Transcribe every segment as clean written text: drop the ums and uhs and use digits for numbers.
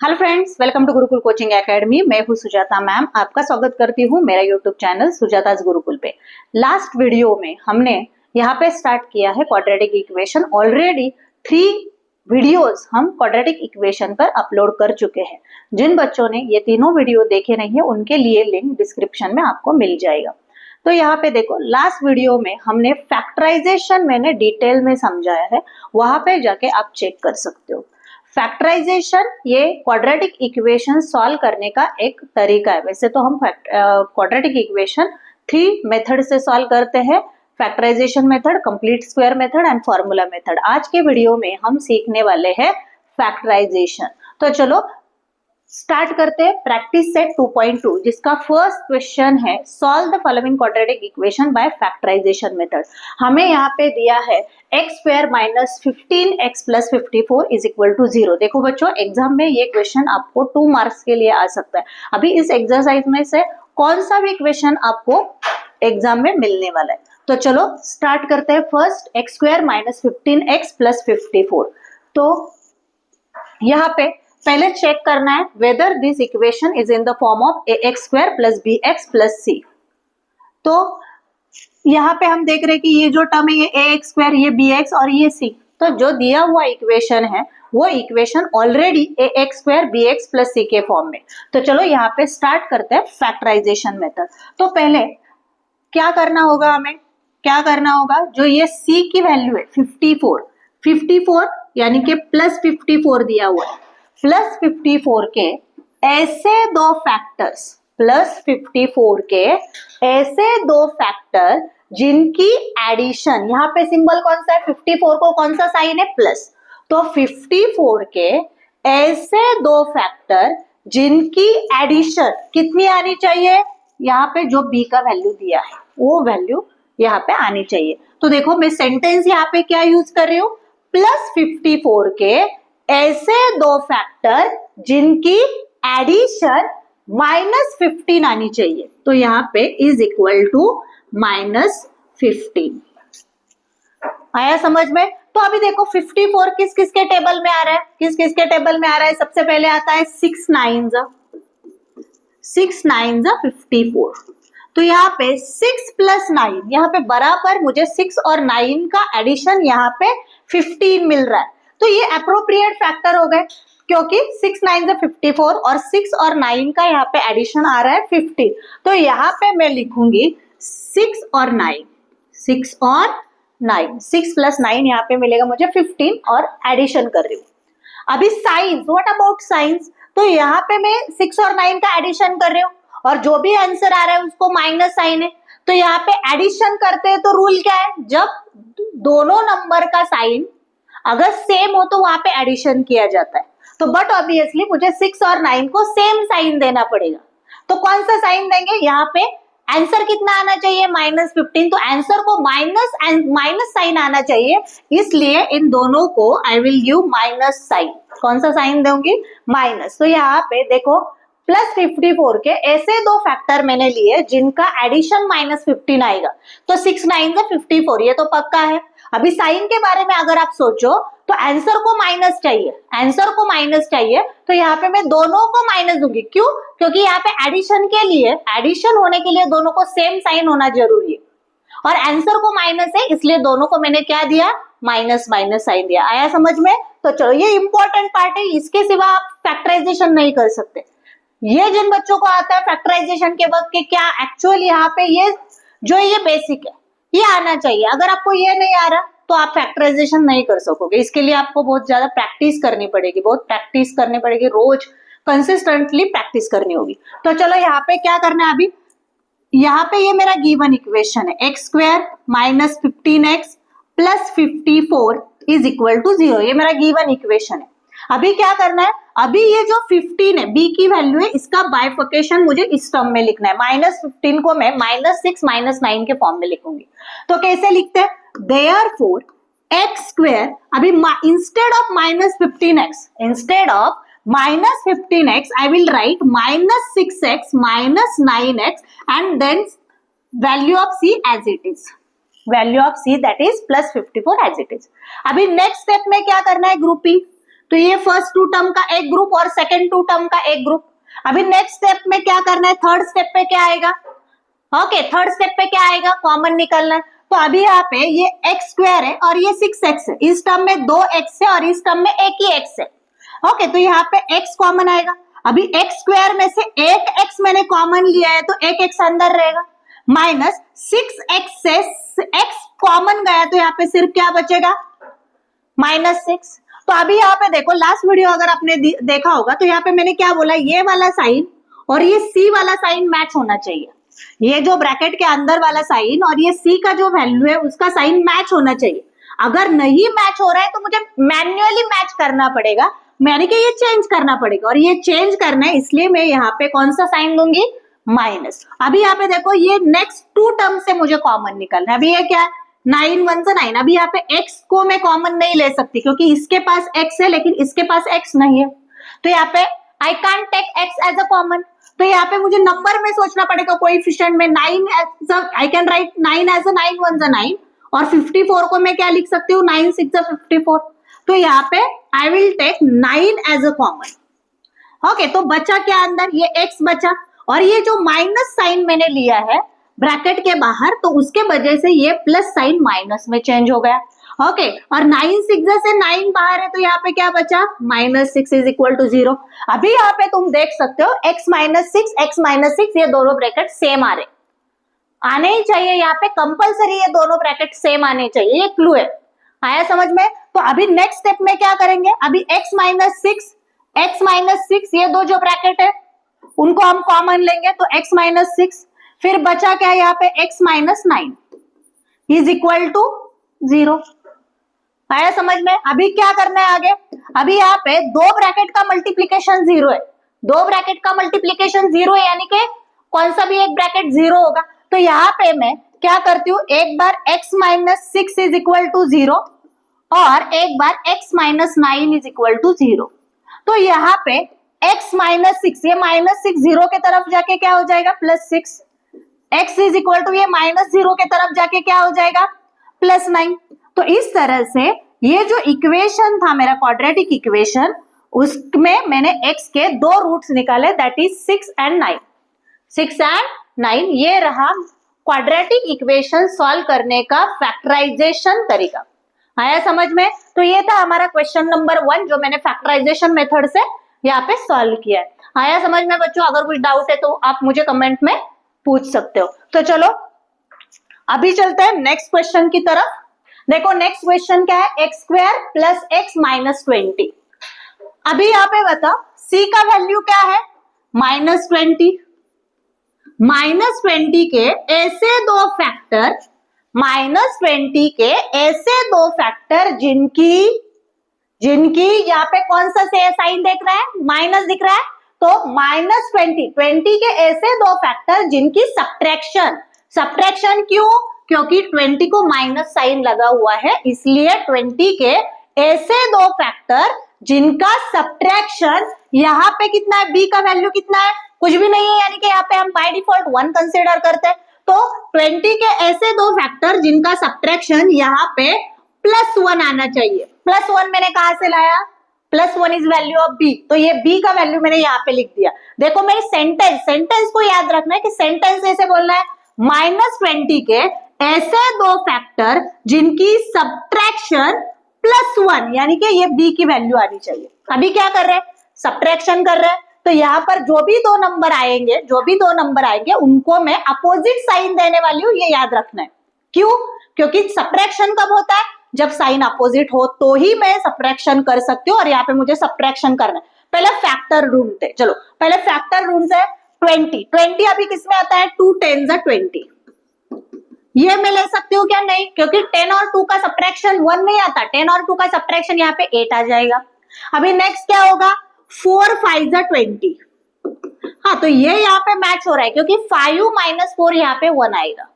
Hello friends, welcome to Gurukul coaching academy. मैं हूँ Sujata ma'am, आपका स्वागत करती हूँ मेरा यूट्यूब चैनल सुजाताज गुरुकुल पे। लास्ट वीडियो में हमने यहाँ पे स्टार्ट किया है क्वाड्रेटिक इक्वेशन। ऑलरेडी 3 वीडियोस हम क्वाड्रेटिक इक्वेशन पर अपलोड कर चुके हैं। जिन बच्चों ने ये तीनों वीडियो देखे नहीं है उनके लिए लिंक डिस्क्रिप्शन में आपको मिल जाएगा। तो यहाँ पे देखो, लास्ट वीडियो में हमने फैक्टराइजेशन मैंने डिटेल में समझाया है, वहां पे जाके आप चेक कर सकते हो। फैक्टराइजेशन ये क्वाड्रेटिक इक्वेशन सॉल्व करने का एक तरीका है। वैसे तो हम क्वाड्रेटिक इक्वेशन 3 मेथड से सॉल्व करते हैं, factorisation method, complete square method and formula method. आज के वीडियो में हम सीखने वाले हैं फैक्टराइजेशन। तो चलो स्टार्ट करते हैं प्रैक्टिस सेट 2.2, जिसका फर्स्ट क्वेश्चन है solve the following quadratic equation by factorisation method. हमें यहाँ पे दिया है x square minus 15x plus 54 is equal to 0। देखो बच्चों, एग्जाम में ये क्वेश्चन आपको 2 मार्क्स के लिए आ सकता है। अभी इस एक्सरसाइज में से कौन सा भी क्वेश्चन आपको एग्जाम में मिलने वाला है। तो चलो स्टार्ट करते हैं। First x square minus 15x plus 54। तो यहाँ पे पहले चेक करना है whether this equation is in the form of ax square plus bx plus c। तो यहाँ पे हम देख रहे हैं कि ये जो टर्म है ये ax स्क्वायर, ये bx और ये c। तो जो दिया हुआ इक्वेशन है वो equation already ax square bx plus c के फॉर्म में। तो चलो यहाँ पे स्टार्ट करते हैं फैक्टराइजेशन मेथड। तो पहले क्या करना होगा, हमें क्या करना होगा, जो ये c की वैल्यू है 54 यानी कि प्लस 54 दिया हुआ है, प्लस 54 के ऐसे दो फैक्टर्स, प्लस 54 के ऐसे दो फैक्टर जिनकी एडिशन, यहाँ पे सिंबल कौन सा है, 54 को कौन सा साइन है, प्लस। तो 54 के ऐसे दो फैक्टर जिनकी एडिशन कितनी आनी चाहिए, यहाँ पे जो b का वैल्यू दिया है वो वैल्यू यहाँ पे आनी चाहिए। तो देखो मैं सेंटेंस यहाँ पे क्या यूज कर रही हूँ, प्लस 54 के ऐसे दो फैक्टर जिनकी एडिशन माइनस 15 आनी चाहिए। तो यहाँ पे इज इक्वल टू माइनस 15। आया समझ में? तो अभी देखो 54 किस किस के टेबल में आ रहा है, किस किस के टेबल में आ रहा है। सबसे पहले आता है 6 9 54। तो यहाँ पे 6 प्लस 9, यहाँ पे बराबर मुझे 6 और 9 का एडिशन यहाँ पे 15 मिल रहा है। तो ये अप्रोप्रिएट फैक्टर हो गए, क्योंकि 6 9 54 और 6 और 9 का यहाँ पे एडिशन आ रहा है 15। तो यहाँ पे मैं लिखूंगी 6 और 9, 6 और 9, 6 प्लस 9 यहाँ पे मिलेगा मुझे 15 और एडिशन कर रही हूँ। अभी साइंस, व्हाट अबाउट साइंस? तो यहाँ पे मैं 6 और 9 का एडिशन कर रही हूँ और जो भी आंसर आ रहा है उसको माइनस साइन है। तो यहाँ पे एडिशन करते हैं तो रूल क्या है, जब दोनों नंबर का साइन अगर सेम हो तो वहां पे एडिशन किया जाता है। तो बट ऑब्वियसली मुझे 6 और 9 को सेम साइन देना पड़ेगा। तो कौन सा साइन देंगे, यहाँ पे आंसर कितना आना चाहिए, माइनस 15। तो आंसर को माइनस साइन आना चाहिए, इसलिए इन दोनों को I will give minus sign. कौन सा साइन दूंगी, माइनस। तो यहाँ पे देखो प्लस 54 के ऐसे दो फैक्टर मैंने लिए जिनका एडिशन माइनस 15 आएगा। तो 6 9 54, ये तो पक्का है। अभी साइन के बारे में अगर आप सोचो तो आंसर को माइनस चाहिए, आंसर को माइनस चाहिए। तो यहाँ पे मैं दोनों को माइनस दूंगी। क्यों? क्योंकि यहाँ पे एडिशन के लिए, एडिशन होने के लिए दोनों को सेम साइन होना जरूरी है और आंसर को माइनस है, इसलिए दोनों को मैंने क्या दिया, माइनस माइनस साइन दिया। आया समझ में? तो चलो ये इंपॉर्टेंट पार्ट है, इसके सिवा आप फैक्टराइजेशन नहीं कर सकते। ये जिन बच्चों को आता है फैक्टराइजेशन के वक्त के क्या एक्चुअल यहाँ पे ये जो ये बेसिक है ये आना चाहिए। अगर आपको ये नहीं आ रहा तो आप फैक्टराइजेशन नहीं कर सकोगे। इसके लिए आपको बहुत ज्यादा प्रैक्टिस करनी पड़ेगी, बहुत प्रैक्टिस करनी पड़ेगी, रोज कंसिस्टेंटली प्रैक्टिस करनी होगी। तो चलो यहाँ पे क्या करना है, अभी यहाँ पे ये मेरा गिवन इक्वेशन है x square minus 15x plus 54 is equal to 0। ये मेरा गिवन इक्वेशन है। अभी क्या करना है, अभी ये जो 15 है b की वैल्यू है, इसका बाइफर्केशन मुझे इस टर्म में लिखना है। माइनस 15 को मैं माइनस 6 माइनस 9 के फॉर्म में लिखूंगी। तो कैसे लिखते हैं, therefore x स्क्वायर, अभी instead of minus 15x, instead of minus 15x I will write minus 6x minus 9x and then value of c as it is, value of c that is plus 54 as it is. अभी next step में क्या करना है, grouping. तो ये first two term का एक group और सेकंड टू टर्म का एक ग्रुप। अभी नेक्स्ट स्टेप में क्या करना है, थर्ड स्टेप पे क्या आएगा, ओके थर्ड स्टेप पे क्या आएगा, कॉमन निकलना है। तो अभी यहाँ पे ये एक्स स्क्वायर है और ये 6x है, इस टर्म में 2x है और इस टर्म में एक ही x है। ओके तो यहाँ पे x कॉमन आएगा। अभी एक्स स्क्वायर में से एक x मैंने कॉमन लिया है तो एक x अंदर रहेगा, माइनस 6x से x कॉमन गया तो यहाँ पे सिर्फ क्या बचेगा, -6। तो अभी यहाँ पे देखो, लास्ट वीडियो अगर आपने देखा होगा तो यहाँ पे मैंने क्या बोला, ये वाला साइन और ये C वाला साइन मैच होना चाहिए। ये जो ब्रैकेट के अंदर वाला साइन और ये C का जो वैल्यू है उसका साइन मैच होना चाहिए। अगर नहीं मैच हो रहा है तो मुझे मैन्युअली मैच करना पड़ेगा, यानी कि ये चेंज करना पड़ेगा, और ये चेंज करना है इसलिए मैं यहाँ पे कौन सा साइन लूंगी, माइनस। अभी यहाँ पे देखो, ये नेक्स्ट टू टर्म से मुझे कॉमन निकलना है। अभी ये क्या है, 9 1 से 9। अभी यहाँ पे x को मैं कॉमन नहीं ले सकती क्योंकि इसके पास x है लेकिन इसके पास x नहीं है, तो यहाँ पे I can't take x as a common. तो यहाँ पे मुझे नंबर में सोचना पड़ेगा, कोएफिशिएंट में 9 as I can write 9 as a 9 1 से 9 और 54 को मैं क्या लिख सकती हूँ, 9 6 54। तो यहाँ पे I will take 9 as a common. Okay तो बचा क्या अंदर, ये x बचा, और ये जो माइनस साइन मैंने लिया है ब्रैकेट के बाहर तो उसके वजह से ये प्लस साइन माइनस में चेंज हो गया। ओके और 9 6 से 9 बाहर है तो यहाँ पे क्या बचा, -6 इज इक्वल टू 0। अभी यहाँ पे तुम देख सकते हो x -6 ये दोनों ब्रैकेट सेम आ रहे, आने ही चाहिए, यहाँ पे कंपलसरी ये दोनों ब्रैकेट सेम आने चाहिए, ये क्लू है। आया समझ में? तो अभी नेक्स्ट स्टेप में क्या करेंगे, अभी x -6 ये दो जो ब्रैकेट है उनको हम कॉमन लेंगे तो x -6, फिर बचा क्या यहाँ पे x -9 इज इक्वल टू 0। आया समझ में? अभी क्या करना है आगे, अभी यहाँ पे दो ब्रैकेट का मल्टीप्लीकेशन 0 है, दो ब्रैकेट का मल्टीप्लीकेशन 0 है, यानी कि कौन सा भी एक ब्रैकेट 0 होगा। तो यहाँ पे मैं क्या करती हूँ, एक बार x -6 इज इक्वल टू 0 और एक बार x -9 इज इक्वल टू 0। तो यहाँ पे x -6, ये -6 0 के तरफ जाके क्या हो जाएगा, +6। x इज इक्वल टू ये -0 के तरफ जाके क्या हो जाएगा, +9। तो इस तरह से ये जो इक्वेशन था मेरा क्वाड्रेटिक इक्वेशन, उसमें मैंने x के दो रूट्स निकाले, दैट इज 6 एंड 9। 6 एंड 9 ये रहा क्वाड्रेटिक इक्वेशन सॉल्व करने का फैक्टराइजेशन तरीका। आया समझ में? तो ये था हमारा क्वेश्चन नंबर 1 जो मैंने फैक्टराइजेशन मेथड से यहाँ पे सॉल्व किया है। आया समझ में बच्चों? अगर कुछ डाउट है तो आप मुझे कमेंट में पूछ सकते हो। तो चलो अभी चलते हैं नेक्स्ट क्वेश्चन की तरफ। देखो नेक्स्ट क्वेश्चन क्या है, x² + x - 20। अभी यहाँ पे बताओ c का वैल्यू क्या है, -20। -20 के ऐसे दो फैक्टर, -20 के ऐसे दो फैक्टर जिनकी यहाँ पे कौन सा से साइन देख रहा है, माइनस दिख रहा है, तो -20 के ऐसे दो फैक्टर जिनकी सब्ट्रैक्शन क्यों, क्योंकि 20 को माइनस साइन लगा हुआ है, इसलिए 20 के ऐसे दो फैक्टर जिनका सब्ट्रैक्शन यहाँ पे कितना है, b का वैल्यू कितना है, कुछ भी नहीं है, यानी कि यहाँ पे हम बाय डिफॉल्ट 1 कंसीडर करते हैं। तो 20 के ऐसे दो फैक्टर जिनका सब्ट्रैक्शन यहाँ पे +1 आना चाहिए। +1 मैंने कहा से लाया, +1 इज वैल्यू ऑफ b, तो ये b का वैल्यू मैंने यहाँ पे लिख दिया। देखो मेरी सेंटेंस को याद रखना है कि सेंटेंस ऐसे बोलना है, -20 के ऐसे दो फैक्टर जिनकी सब्ट्रैक्शन +1, यानी कि ये b की वैल्यू आनी चाहिए। अभी क्या कर रहे हैं, सब्ट्रैक्शन कर रहे हैं, तो यहाँ पर जो भी दो नंबर आएंगे उनको मैं अपोजिट साइन देने वाली हूँ, ये याद रखना है। क्यों? क्योंकि सब्ट्रैक्शन कब होता है, जब साइन अपोजिट हो तो ही मैं सब्ट्रैक्शन कर सकती हूँ, और यहाँ पे मुझे सब्ट्रैक्शन करना है। पहले फैक्टर ढूंढते, चलो पहले फैक्टर ढूंढते हैं। 20 अभी किसमें आता है, 2 10 20, ये मैं ले सकती हूँ क्या, नहीं, क्योंकि 10 और 2 का सब्ट्रैक्शन 1 नहीं आता, 10 और 2 का सब्ट्रैक्शन यहाँ पे 8 आ जाएगा। अभी नेक्स्ट क्या होगा, 4 5 20, हाँ तो ये यहाँ पे मैच हो रहा है क्योंकि 5 - 4 यहाँ पे 1 आएगा,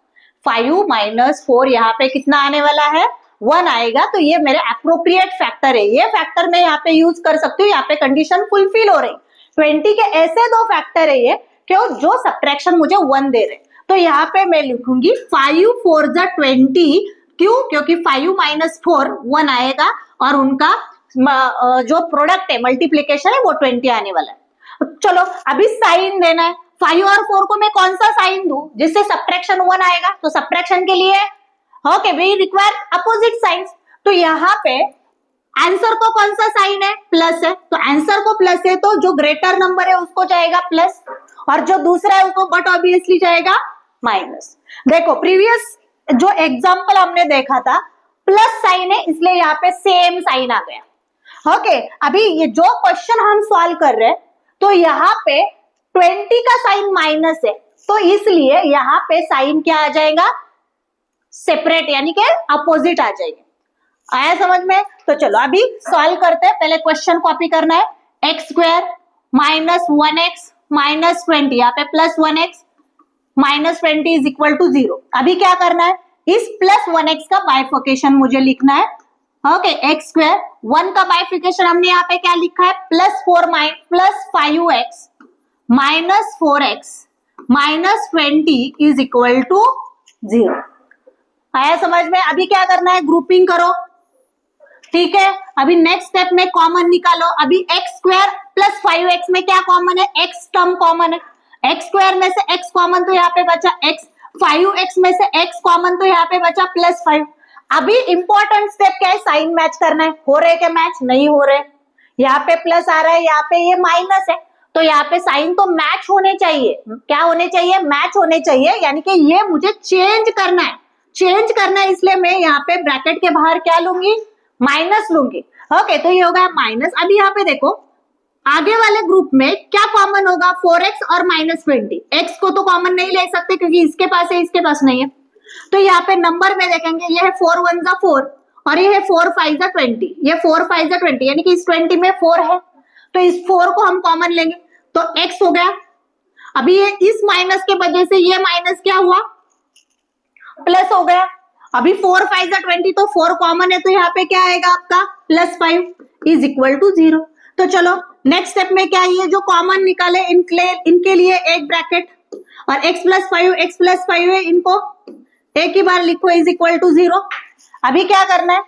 5 - 4 यहाँ पे कितना आने वाला है, 1 आएगा, तो ये मेरे अप्रोप्रिएट फैक्टर है, ये फैक्टर मैं यहाँ पे यूज कर सकती हूँ, यहाँ पे कंडीशन फुलफिल हो रही। 20 के ऐसे दो फैक्टर है ये क्यों, जो सब्ट्रैक्शन मुझे 1 दे रहे, तो यहाँ पे मैं लिखूंगी 5 4 20, क्यों, क्योंकि 5 - 4 1 आएगा और उनका जो प्रोडक्ट है मल्टीप्लीकेशन है वो 20 आने वाला है। चलो अभी साइन देना है, 5 और 4 को मैं कौन सा साइन दूं जिससे सब्ट्रैक्शन 1 आएगा, तो सब्ट्रैक्शन के लिए okay we require opposite signs. तो यहाँ पे आंसर को कौन सा साइन है, प्लस है, तो आंसर को प्लस है तो जो ग्रेटर नंबर है उसको जाएगा प्लस और जो दूसरा है उसको बट ऑब्वियसली जाएगा माइनस। देखो प्रीवियस जो एग्जांपल हमने देखा था प्लस साइन है इसलिए यहाँ पे सेम साइन आ गया। ओके अभी ये जो क्वेश्चन हम सॉल्व कर रहे हैं तो यहाँ पे 20 का साइन माइनस है तो इसलिए यहाँ पे साइन क्या आ जाएगा, सेपरेट यानी कि अपोजिट आ जाएगा। आया समझ में? तो चलो अभी सॉल्व करते हैं। पहले क्वेश्चन कॉपी करना है, x square minus 1x minus 20, यहाँ पे plus 1x minus 20 is equal to 0। अभी क्या करना है, इस प्लस 1x का बाइफिकेशन मुझे लिखना है। ओके एक्स स्क्वायर 1 का बाइफिकेशन हमने यहाँ पे क्या लिखा है, plus 5x minus 4x minus 20 is equal to 0। आया समझ में? अभी क्या करना है, ग्रुपिंग करो, ठीक है। अभी नेक्स्ट स्टेप में कॉमन निकालो। अभी एक्स स्क्वायर प्लस 5x में क्या कॉमन है, x टर्म कॉमन है, एक्स स्क्वायर में से x कॉमन तो यहाँ पे बचा x, 5x में से x कॉमन तो यहाँ पे बचा प्लस 5। अभी इंपॉर्टेंट स्टेप क्या है, साइन मैच करना है। हो रहे क्या मैच, नहीं हो रहे, यहाँ पे प्लस आ रहा है, यहाँ पे ये माइनस है, तो यहाँ पे साइन तो मैच होने चाहिए। क्या होने चाहिए, मैच होने चाहिए, यानी कि ये मुझे चेंज करना है। चेंज करना है इसलिए मैं यहाँ पे ब्रैकेट के बाहर क्या लूंगी, माइनस लूंगी। ओके तो ये होगा माइनस। अभी यहाँ पे देखो आगे वाले ग्रुप में क्या कॉमन होगा, 4x और माइनस 20। x को तो कॉमन नहीं ले सकते क्योंकि इसके पास है, इसके पास नहीं है। तो यहाँ पे नंबर में देखेंगे, ये है 4 1 जा 4 और ये है 4 5 जा 20, ये 4 5 जा 20 यानी कि इस 20 में 4 है तो इस 4 को हम कॉमन लेंगे तो x हो गया। अभी ये इस माइनस के वजह से ये माइनस क्या हुआ, प्लस हो गया। अभी 4 5 जा 20 तो 4 कॉमन है तो यहाँ पे क्या आएगा आपका प्लस 5 इज इक्वल टू 0। तो चलो नेक्स्ट स्टेप में क्या, ये जो कॉमन निकाले इनके लिए एक ब्रैकेट और x प्लस 5 है, इनको एक ही बार लिखो इज इक्वल टू 0। अभी क्या करना है,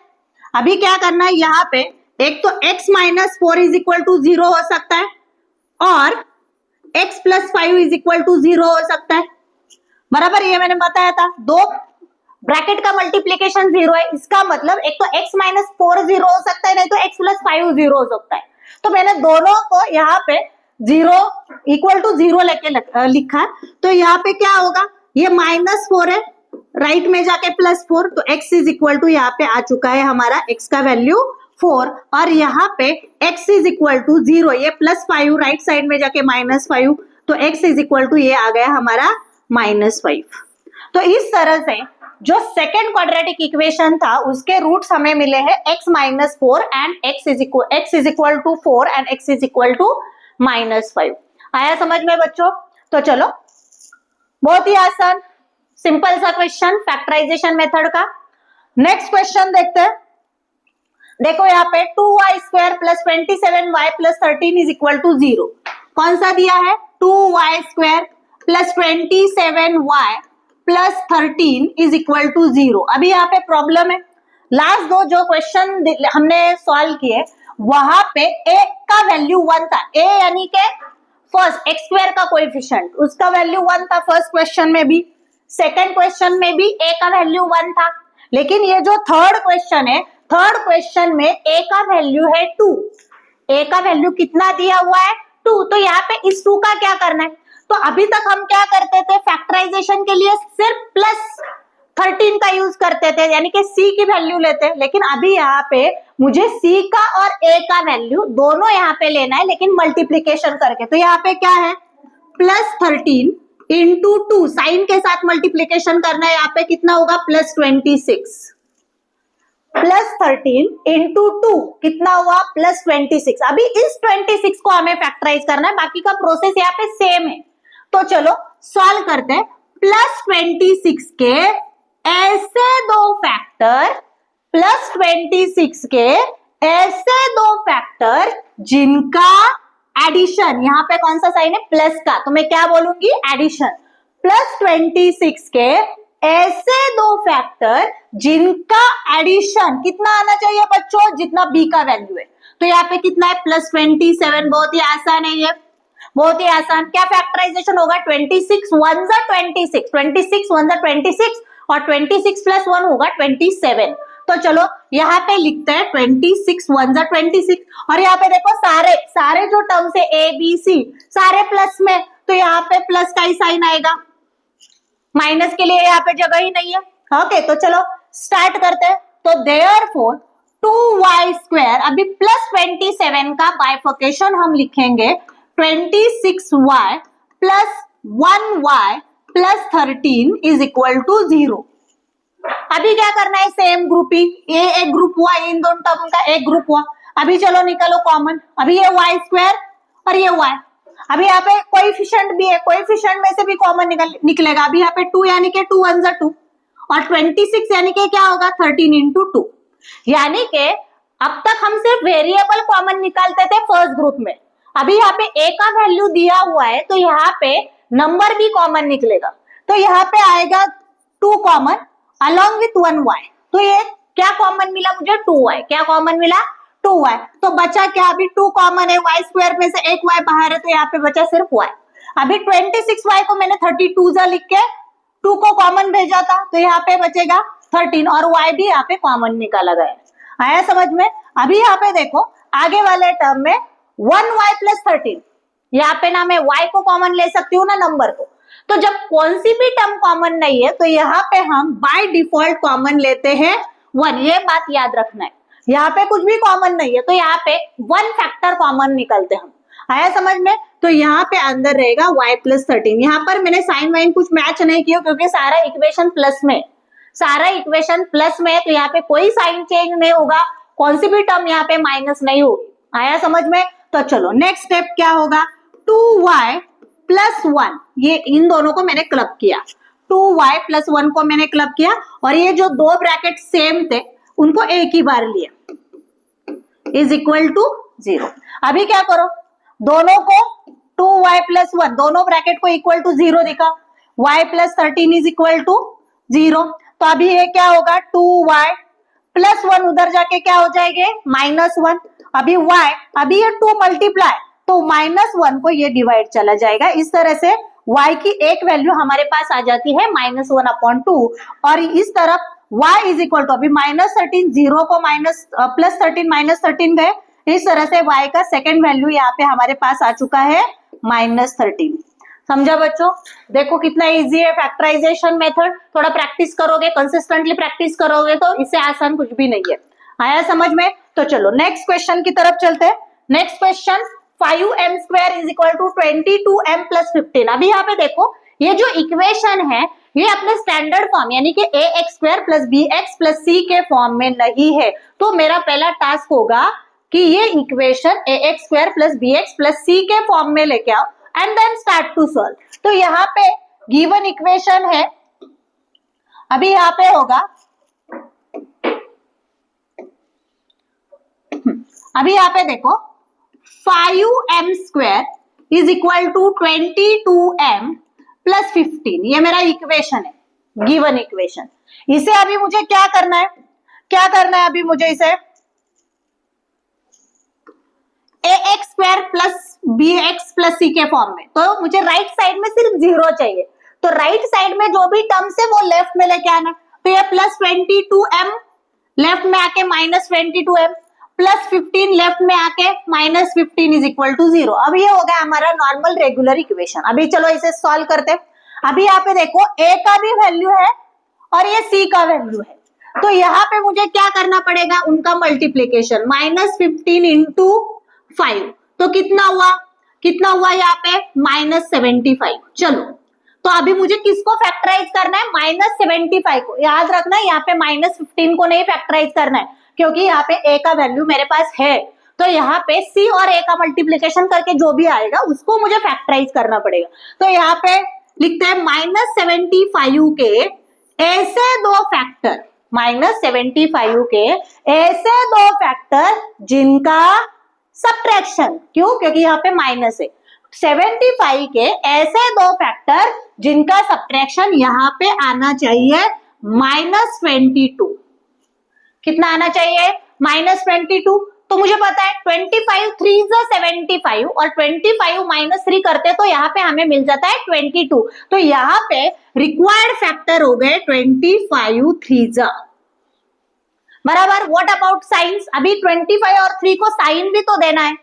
अभी क्या करना है, यहाँ पे एक तो x minus 4 is equal to 0 हो सकता है और x plus 5 is equal to 0 हो सकता है, बराबर। ये मैंने बताया था, दो ब्रैकेट का मल्टीप्लीकेशन 0 है, इसका मतलब एक तो x माइनस 4 0 हो सकता है, नहीं तो x प्लस 5 0 हो सकता है। तो मैंने दोनों को यहाँ पे 0 इक्वल टू 0 लेके लिखा। तो यहाँ पे क्या होगा, ये माइनस 4 है, राइट में जाके प्लस 4, तो x इज इक्वल टू यहाँ पे आ चुका है हमारा x का वैल्यू 4 और यहाँ पे x इज इक्वल टू 0, ये प्लस 5 राइट साइड में जाके माइनस 5, तो x इज इक्वल टू ये आ गया हमारा माइनस 5। तो इस तरह से जो सेकेंड क्वाड्रेटिक इक्वेशन था उसके रूट्स हमें मिले हैं x minus 4 and x is equal to 4 and x is equal to minus 5। आया समझ में बच्चों? तो चलो बहुत ही आसान सिंपल सा क्वेश्चन फैक्टराइजेशन मेथड का। नेक्स्ट क्वेश्चन देखते हैं। देखो यहाँ पे 2y square plus 27y plus 13 is equal to 0। कौन सा दिया है, 2y square plus 27y plus 13 is equal to 0। अभी यहाँ पे प्रॉब्लम है, लास्ट दो जो क्वेश्चन हमने सॉल्व किए वहां पे a का वैल्यू 1 था, a यानी के फर्स्ट x स्क्वायर का कोएफिशिएंट, उसका वैल्यू 1 था फर्स्ट क्वेश्चन में भी, सेकंड क्वेश्चन में भी a का वैल्यू 1 था। लेकिन ये जो थर्ड क्वेश्चन है, थर्ड क्वेश्चन में a का वैल्यू है 2, a का वैल्यू कितना दिया हुआ है 2, तो यहाँ पे इस 2 का क्या करना है। तो अभी तक हम क्या करते थे, फैक्टराइजेशन के लिए सिर्फ प्लस 13 का यूज करते थे, यानी कि c की वैल्यू लेते, लेकिन अभी यहाँ पे मुझे c का और a का वैल्यू दोनों यहाँ पे लेना है, लेकिन मल्टीप्लीकेशन करके। तो यहाँ पे क्या है, प्लस 13 इंटू 2, साइन के साथ मल्टीप्लीकेशन करना है, यहाँ पे कितना होगा प्लस 26, प्लस 13 इंटू 2 कितना हुआ प्लस 26। अभी इस 26 को हमें फैक्टराइज करना है, बाकी का प्रोसेस यहाँ पे सेम है। तो चलो सॉल्व करते हैं। प्लस 26 के ऐसे दो फैक्टर, प्लस 26 के ऐसे दो फैक्टर जिनका एडिशन, यहाँ पे कौन सा साइन है प्लस का, तो मैं क्या बोलूंगी एडिशन। प्लस 26 के ऐसे दो फैक्टर जिनका एडिशन कितना आना चाहिए बच्चों, जितना b का वैल्यू है। तो यहाँ पे कितना है +27, बहुत ही आसान है ये, बहुत ही आसान। क्या फैक्टराइजेशन होगा 26 1 जा 26, 26 1 जा 26 और 26 + 1 होगा 27। तो चलो यहाँ पे लिखते हैं 26 1 जा 26 और यहाँ पे देखो सारे सारे जो टर्म्स है ए बी सी सारे प्लस में, तो यहाँ पे प्लस का ही साइन आएगा, माइनस के लिए यहाँ पे जगह ही नहीं है। ओके तो चलो स्टार्ट करते हैं। तो देयरफॉर 2y², अभी +27 का बाइफर्केशन हम लिखेंगे 26y + 1y + 13 = 0। अभी क्या करना है, सेम ग्रुपिंग, ये एक ग्रुप हुआ, इन दोनों टर्म का एक ग्रुप हुआ। अभी चलो निकालो कॉमन, अभी ये y² और ये y, अभी यहाँ पे कोएफिशिएंट भी है, कोएफिशिएंट में से भी कॉमन निकलेगा। अभी यहाँ पे 2 यानी कि 2 1 जा 2 और 26 यानी कि क्या होगा 13 × 2, यानी कि अब तक हम सिर्फ वेरिएबल कॉमन निकालते थे फर्स्ट ग्रुप में। अभी यहाँ पे a का वैल्यू दिया हुआ है तो यहाँ पे नंबर भी कॉमन निकलेगा, तो यहाँ पे आएगा 2 कॉमन अलॉन्ग विथ 1y। तो ये क्या कॉमन मिला मुझे 2y, क्या कॉमन मिला 2y। तो बचा क्या, अभी 2 कॉमन है, y² में से एक y बाहर है तो यहाँ पे बचा सिर्फ y। अभी 26y को मैंने 32 जा लिख के 2 को कॉमन भेजा था तो यहाँ पे बचेगा 13 और y भी यहाँ पे कॉमन निकाला गया है। आया समझ में। अभी यहाँ पे देखो आगे वाले टर्म में 1y + 13, यहाँ पे ना मैं y को कॉमन ले सकती हूँ ना नंबर को। तो जब कौन सी भी टर्म कॉमन नहीं है तो यहाँ पे हम बाय डिफॉल्ट कॉमन लेते हैं 1, ये बात याद रखना है। यहाँ पे कुछ भी कॉमन नहीं है तो यहाँ पे 1 फैक्टर कॉमन निकलते हम। आया समझ में। तो यहाँ पे अंदर रहेगा y + 13। यहाँ पर मैंने साइन वाइन कुछ मैच नहीं किया क्योंकि सारा इक्वेशन प्लस में, सारा इक्वेशन प्लस में, तो यहाँ पे कोई साइन चेंज नहीं होगा, कौन सी भी टर्म यहाँ पे माइनस नहीं होगी। आया समझ में। तो चलो नेक्स्ट स्टेप क्या होगा, 2y + 1, ये इन दोनों को मैंने क्लब किया, 2y + 1 को मैंने क्लब किया और ये जो दो ब्रैकेट सेम थे उनको एक ही बार लिया = 0। अभी क्या करो, दोनों को 2y + 1 दोनों ब्रैकेट को = 0 दिखा, y + 13 = 0। तो अभी ये क्या होगा 2y + 1 उधर जाके क्या हो जाएंगे -1। अभी y, अभी ये 2 मल्टीप्लाई तो -1 को ये डिवाइड चला जाएगा। इस तरह से y की एक वैल्यू हमारे पास आ जाती है -1/2 और इस तरफ y = अभी -13, 0 को +13 -13 गए, इस तरह से y का सेकेंड वैल्यू यहाँ पे हमारे पास आ चुका है -13। समझा बच्चों। देखो कितना इजी है फैक्टराइजेशन मेथड, थोड़ा प्रैक्टिस करोगे, कंसिस्टेंटली प्रैक्टिस करोगे तो इससे आसान कुछ भी नहीं है। आया समझ में। तो चलो नेक्स्ट क्वेश्चन की तरफ चलते हैं। Next question 5m² = 22m + 15। अभी यहाँ पे देखो ये जो इक्वेशन है ये अपने स्टैंडर्ड फॉर्म यानी कि ax² + bx + c के फॉर्म में नहीं है। तो मेरा पहला टास्क होगा कि ये इक्वेशन ax² + bx + c के फॉर्म में लेके आओ and then start to solve. तो यहाँ पे गिवन इक्वेशन है, अभी यहाँ पे होगा, अभी यहाँ पे देखो 5m² = 22m + 15, ये मेरा इक्वेशन है, गिवन इक्वेशन। इसे अभी मुझे क्या करना है, क्या करना है अभी मुझे इसे ax² + bx + c के फॉर्म में। तो मुझे राइट साइड में सिर्फ 0 चाहिए, तो राइट साइड में जो भी टर्म्स है वो लेफ्ट में लेके आना। तो ये +22m लेफ्ट में आके -22m + 15 लेफ्ट में आके -15 = 0। अब ये हो गया हमारा नॉर्मल रेगुलर इक्वेशन। अभी चलो इसे सॉल्व करते हैं। अभी यहाँ पे देखो a का भी वैल्यू है और ये c का वैल्यू है, तो यहाँ पे मुझे क्या करना पड़ेगा, उनका मल्टीप्लीकेशन, -15 × 5, तो कितना हुआ, कितना हुआ यहाँ पे -75। चलो तो अभी मुझे किसको फैक्टराइज करना है, -75 को। याद रखना यहाँ पे -15 को नहीं फैक्टराइज करना है क्योंकि यहाँ पे a का वैल्यू मेरे पास है, तो यहाँ पे c और a का मल्टीप्लीकेशन करके जो भी आएगा उसको मुझे फैक्टराइज करना पड़ेगा। तो यहाँ पे लिखते हैं -75 के ऐसे दो फैक्टर, -75 के ऐसे दो फैक्टर जिनका सब्ट्रैक्शन, क्यों, क्योंकि यहाँ पे माइनस है। 75 के ऐसे दो फैक्टर जिनका सब्ट्रैक्शन यहाँ पे आना चाहिए -22। कितना आना चाहिए, -22। तो मुझे पता है 25 3 is 75 और 25 माइनस 3 करते तो यहाँ पे हमें मिल जाता है 22। तो यहाँ पे रिक्वायर्ड फैक्टर हो गए 25 3 बराबर। व्हाट अबाउट साइंस, अभी 25 और 3 को साइन भी तो देना है।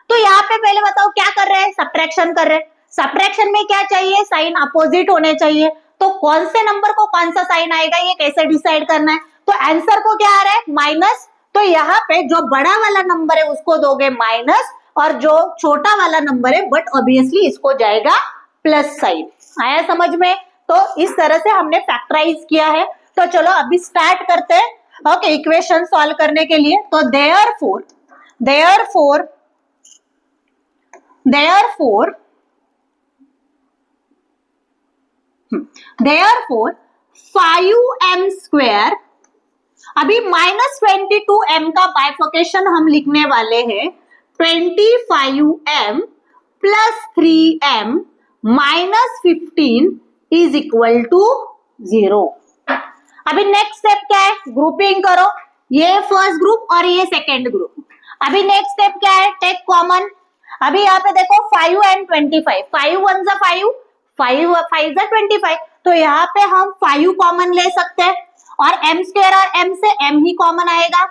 तो यहाँ पे पहले बताओ क्या कर रहे हैं, सब्ट्रैक्शन कर रहे हैं। सब्ट्रैक्शन में क्या चाहिए, साइन अपोजिट होने चाहिए। तो कौन से नंबर को कौन सा साइन आएगा ये कैसे डिसाइड करना है। तो आंसर को क्या आ रहा है, माइनस। तो यहाँ पे जो बड़ा वाला नंबर है उसको दोगे माइनस और जो छोटा वाला नंबर है बट ऑब्वियसली इसको जाएगा प्लस साइन। आया समझ में। तो इस तरह से हमने फैक्टराइज किया है। तो चलो अभी स्टार्ट करते हैं ओके इक्वेशन सॉल्व करने के लिए। तो देयरफॉर 5m स्क्वायर, अभी -22m का बाइफर्केशन हम लिखने वाले हैं 25m plus 3m minus 15 is equal to 0। अभी नेक्स्ट स्टेप क्या है, ग्रुपिंग करो, ये फर्स्ट ग्रुप और ये सेकेंड ग्रुप। अभी नेक्स्ट स्टेप क्या है, टेक कॉमन। अभी यहाँ पे देखो 5 एंड 25, 5 1 जा 5, 5 5 जा 25। तो यहाँ पे हम 5 कॉमन ले सकते हैं और m स्क्वायर और m से m ही कॉमन आएगा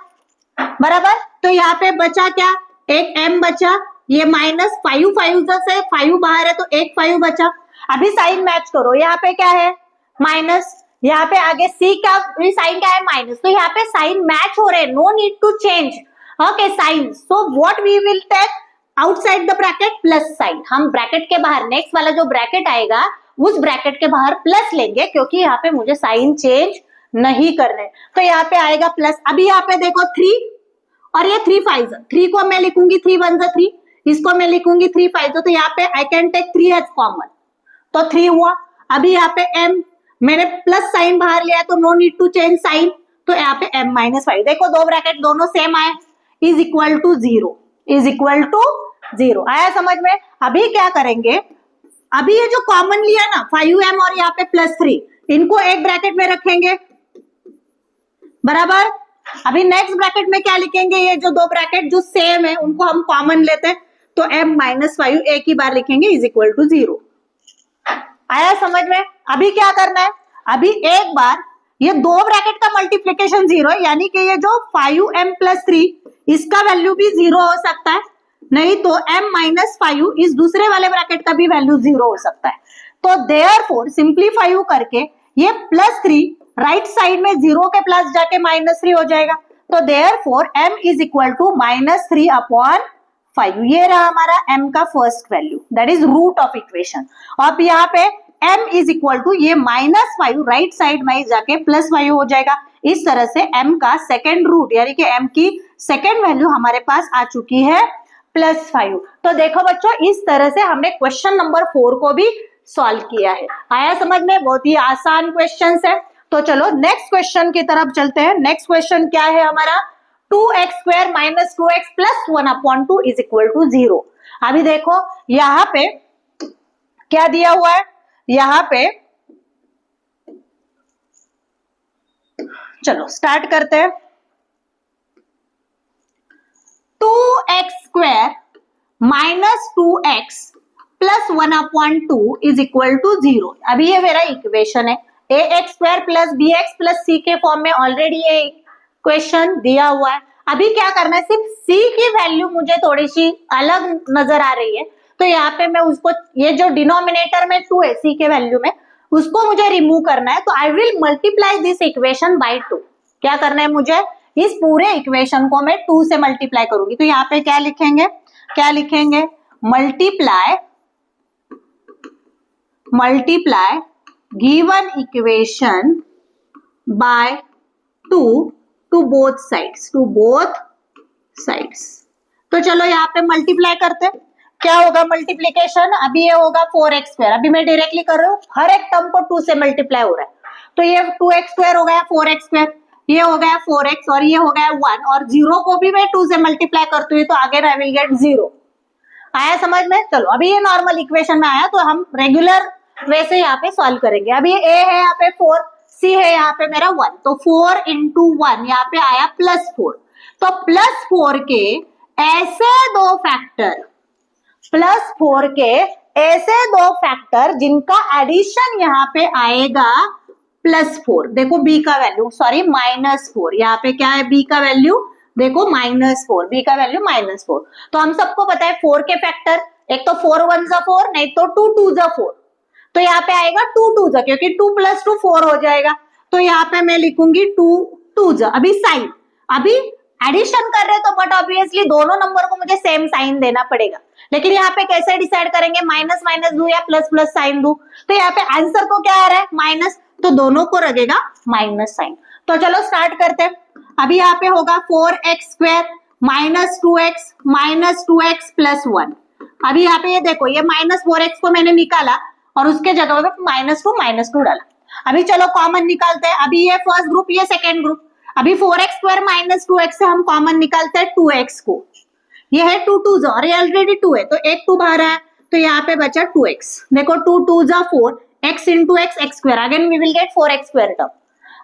बराबर। तो यहाँ पे बचा क्या, एक m बचा, ये माइनस 5 5 से 5 बाहर है तो एक 5 बचा। अभी साइन मैच करो, यहाँ पे क्या है माइनस, यहाँ पे आगे c का साइन क्या है माइनस। तो यहाँ पे साइन मैच हो रहे, no need to change okay sign. So what we will take outside the bracket plus sign. हम ब्रैकेट के बाहर नेक्स्ट वाला जो ब्रैकेट आएगा उस ब्रैकेट के बाहर प्लस लेंगे क्योंकि यहाँ पे मुझे साइन चेंज नहीं करने। तो यहाँ पे आएगा प्लस। अभी यहाँ पे देखो 3 और ये 3 5, 3 को मैं लिखूंगी 3 1 3, इसको मैं लिखूंगी 3 5। तो यहाँ पे I can take 3 as common, तो 3 हुआ। अभी यहाँ पे m मैंने प्लस साइन बाहर लिया तो no need to change sign. तो यहाँ पे m माइनस 5, देखो दो ब्रैकेट दोनों सेम आए, is equal to 0, is equal to 0। आया समझ में। अभी क्या करेंगे, अभी ये जो कॉमन लिया ना 5m और यहाँ पे प्लस 3, इनको एक ब्रैकेट में रखेंगे बराबर। अभी नेक्स्ट ब्रैकेट में क्या लिखेंगे, ये जो दो ब्रैकेट जो सेम है उनको हम कॉमन लेते हैं तो m माइनस 5 एक ही बार लिखेंगे इज इक्वल टू 0। आया समझ में। अभी क्या करना है, अभी एक बार ये दो ब्रैकेट का मल्टीप्लीकेशन 0 है, यानी कि ये जो 5m प्लस 3 इसका वैल्यू भी 0 हो सकता है, नहीं तो m माइनस 5 इस दूसरे वाले ब्रैकेट का भी वैल्यू 0 हो सकता है। तो देयरफॉर सिंप्लीफाई करके ये प्लस 3 राइट साइड में 0 के प्लस जाके माइनस 3 हो जाएगा। तो therefore m is equal to -3 upon 5। ये रहा हमारा m का first value, that is root of equation. अब यहाँ पे m इज इक्वल टू ये -5 राइट साइड में जाके +5 हो जाएगा। इस तरह से m का सेकेंड रूट यानी कि m की सेकेंड वैल्यू हमारे पास आ चुकी है +5। तो देखो बच्चों इस तरह से हमने क्वेश्चन नंबर 4 को भी सॉल्व किया है। आया समझ में, बहुत ही आसान क्वेश्चन है। तो चलो नेक्स्ट क्वेश्चन की तरफ चलते हैं। नेक्स्ट क्वेश्चन क्या है हमारा, 2x square minus 2x plus 1 upon 2 is equal to 0। अभी देखो यहाँ पे क्या दिया हुआ है, यहाँ पे चलो स्टार्ट करते हैं। 2x square minus 2x plus 1 upon 2 is equal to 0। अभी ये मेरा इक्वेशन है, ax square plus bx plus c के फॉर्म में ऑलरेडी ये क्वेश्चन दिया हुआ है। अभी क्या करना है, सिर्फ c की वैल्यू मुझे थोड़ी सी अलग नजर आ रही है, तो यहाँ पे मैं उसको, ये जो डिनोमिनेटर में 2 है c के वैल्यू में, उसको मुझे रिमूव करना है। तो I will multiply this equation by 2। क्या करना है मुझे, इस पूरे इक्वेशन को मैं 2 से मल्टीप्लाई करूंगी। तो यहाँ पे क्या लिखेंगे, multiply given equation by 2 to both sides. तो चलो यहाँ पे मल्टीप्लाई करते हैं। क्या होगा मल्टीप्लीकेशन, अभी ये होगा 4x स्क्वायर। अभी मैं डायरेक्टली कर रहा हूँ, हर एक टर्म को 2 से मल्टीप्लाई हो रहा है। तो ये 2x स्क्वायर हो गया 4x स्क्वायर, ये हो गया 4x और ये हो गया 1, और 0 को भी मैं 2 से मल्टीप्लाई करती हूँ तो आगे आई विल गेट 0। आया समझ में। चलो अभी ये नॉर्मल इक्वेशन में आया तो हम रेगुलर वैसे यहाँ पे सॉल्व करेंगे। अभी a है यहाँ पे 4, c है यहाँ पे मेरा 1, तो 4 into 1 यहाँ पे आया +4। तो +4 के ऐसे दो फैक्टर, +4 के ऐसे दो फैक्टर जिनका एडिशन यहाँ पे आएगा +4। देखो b का वैल्यू, सॉरी -4, यहाँ पे क्या है b का वैल्यू, देखो -4, b का वैल्यू -4। तो हम सबको पता है 4 के फैक्टर, एक तो 4 1 जा 4, नहीं तो 2 2 जा 4, तो यहाँ पे आएगा 2 2 जा, क्योंकि 2 + 2 4 हो जाएगा। तो यहाँ पे मैं लिखूंगी 2 2 जा। अभी साइन, अभी एडिशन कर रहे तो बट ऑब्वियसली दोनों नंबर को मुझे सेम साइन देना पड़ेगा, लेकिन यहाँ पे कैसे डिसाइड करेंगे, माइनस माइनस दूं या प्लस प्लस साइन दूं? तो यहाँ पे आंसर को क्या आ रहा है, माइनस, तो दोनों को लगेगा माइनस साइन। तो चलो स्टार्ट करते हैं। अभी यहाँ पे होगा 4x² -2x -2x + 1। अभी यहाँ पे ये देखो, ये -4x को मैंने निकाला और उसके जगह पे -2 डाला। अभी चलो कॉमन निकालते हैं। अभी ये फर्स्ट ग्रुप, ये सेकेंड ग्रुप। अभी 4x² -2x से हम कॉमन निकालते हैं 2x को। ये है 2 2 जा, और ये ऑलरेडी 2 है, तो एक 2 बाहर है, तो यहाँ पे बचा 2x। देखो 2 2 जा 4, x × x x², again we will get 4x² term.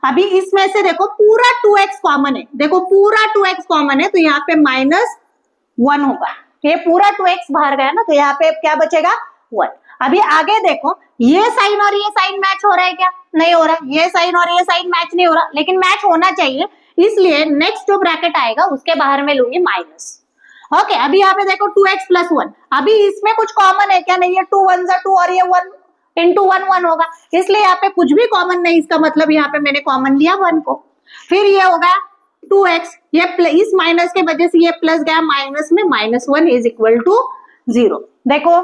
अभी इसमें से देखो पूरा 2x कॉमन है, देखो पूरा 2x कॉमन है, तो यहाँ पे -1 होगा। ये पूरा 2x बाहर गया ना, तो यहाँ पे क्या बचेगा, 1। अभी आगे देखो, ये साइन और ये साइन मैच हो रहा है क्या, नहीं हो रहा। ये साइन और ये साइन मैच नहीं हो रहा, लेकिन मैच होना चाहिए, इसलिए नेक्स्ट जो ब्रैकेट आएगा उसके बाहर में लूंगी माइनस। ओके, अभी यहाँ पे देखो 2x + 1। अभी इसमें कुछ कॉमन है क्या, नहीं है, 2 1 जा 2, और ये 1 × 1 1 होगा, इसलिए यहाँ पे कुछ भी कॉमन नहीं, इसका मतलब यहाँ पे मैंने कॉमन लिया 1 को। फिर ये होगा 2x, ये इस माइनस के वजह से ये प्लस गया माइनस में, -1 = 0। देखो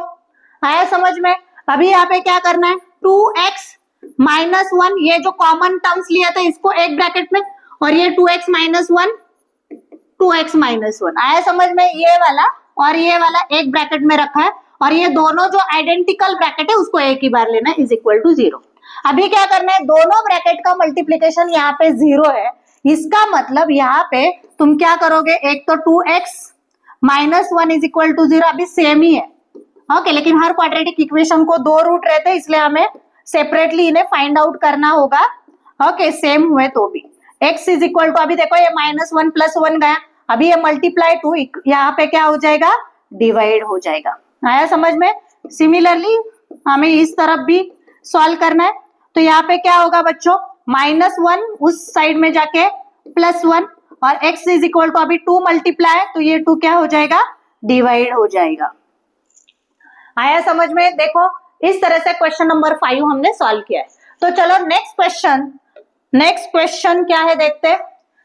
आया समझ में। अभी यहाँ पे क्या करना है, 2x -1, ये जो कॉमन टर्म्स लिया था इसको एक ब्रैकेट में, और ये 2x - 1 2x - 1 आया समझ में। ये वाला और ये वाला एक ब्रैकेट में रखा है, और ये दोनों जो आइडेंटिकल ब्रैकेट है उसको एक ही बार लेना है, = 0। अभी क्या करना है, दोनों ब्रैकेट का मल्टीप्लीकेशन यहाँ पे 0 है, इसका मतलब यहाँ पे तुम क्या करोगे, एक तो 2x - 1 = 0, अभी सेम ही है। ओके, लेकिन हर क्वाड्रेटिक इक्वेशन को 2 रूट रहते हैं, इसलिए हमें सेपरेटली इन्हें फाइंड आउट करना होगा। ओके, सेम हुए तो भी x = अभी देखो ये -1 + 1 गया, अभी ये मल्टीप्लाई 2, यहाँ पे क्या हो जाएगा, डिवाइड हो जाएगा। आया समझ में। सिमिलरली हमें इस तरफ भी सॉल्व करना है, तो यहाँ पे क्या होगा बच्चों, -1 उस साइड में जाके +1, और x = अभी 2 मल्टीप्लाई है, तो ये 2 क्या हो जाएगा, डिवाइड हो जाएगा। आया समझ में। देखो इस तरह से क्वेश्चन नंबर 5 हमने सॉल्व किया है। तो चलो नेक्स्ट क्वेश्चन क्या है देखते हैं।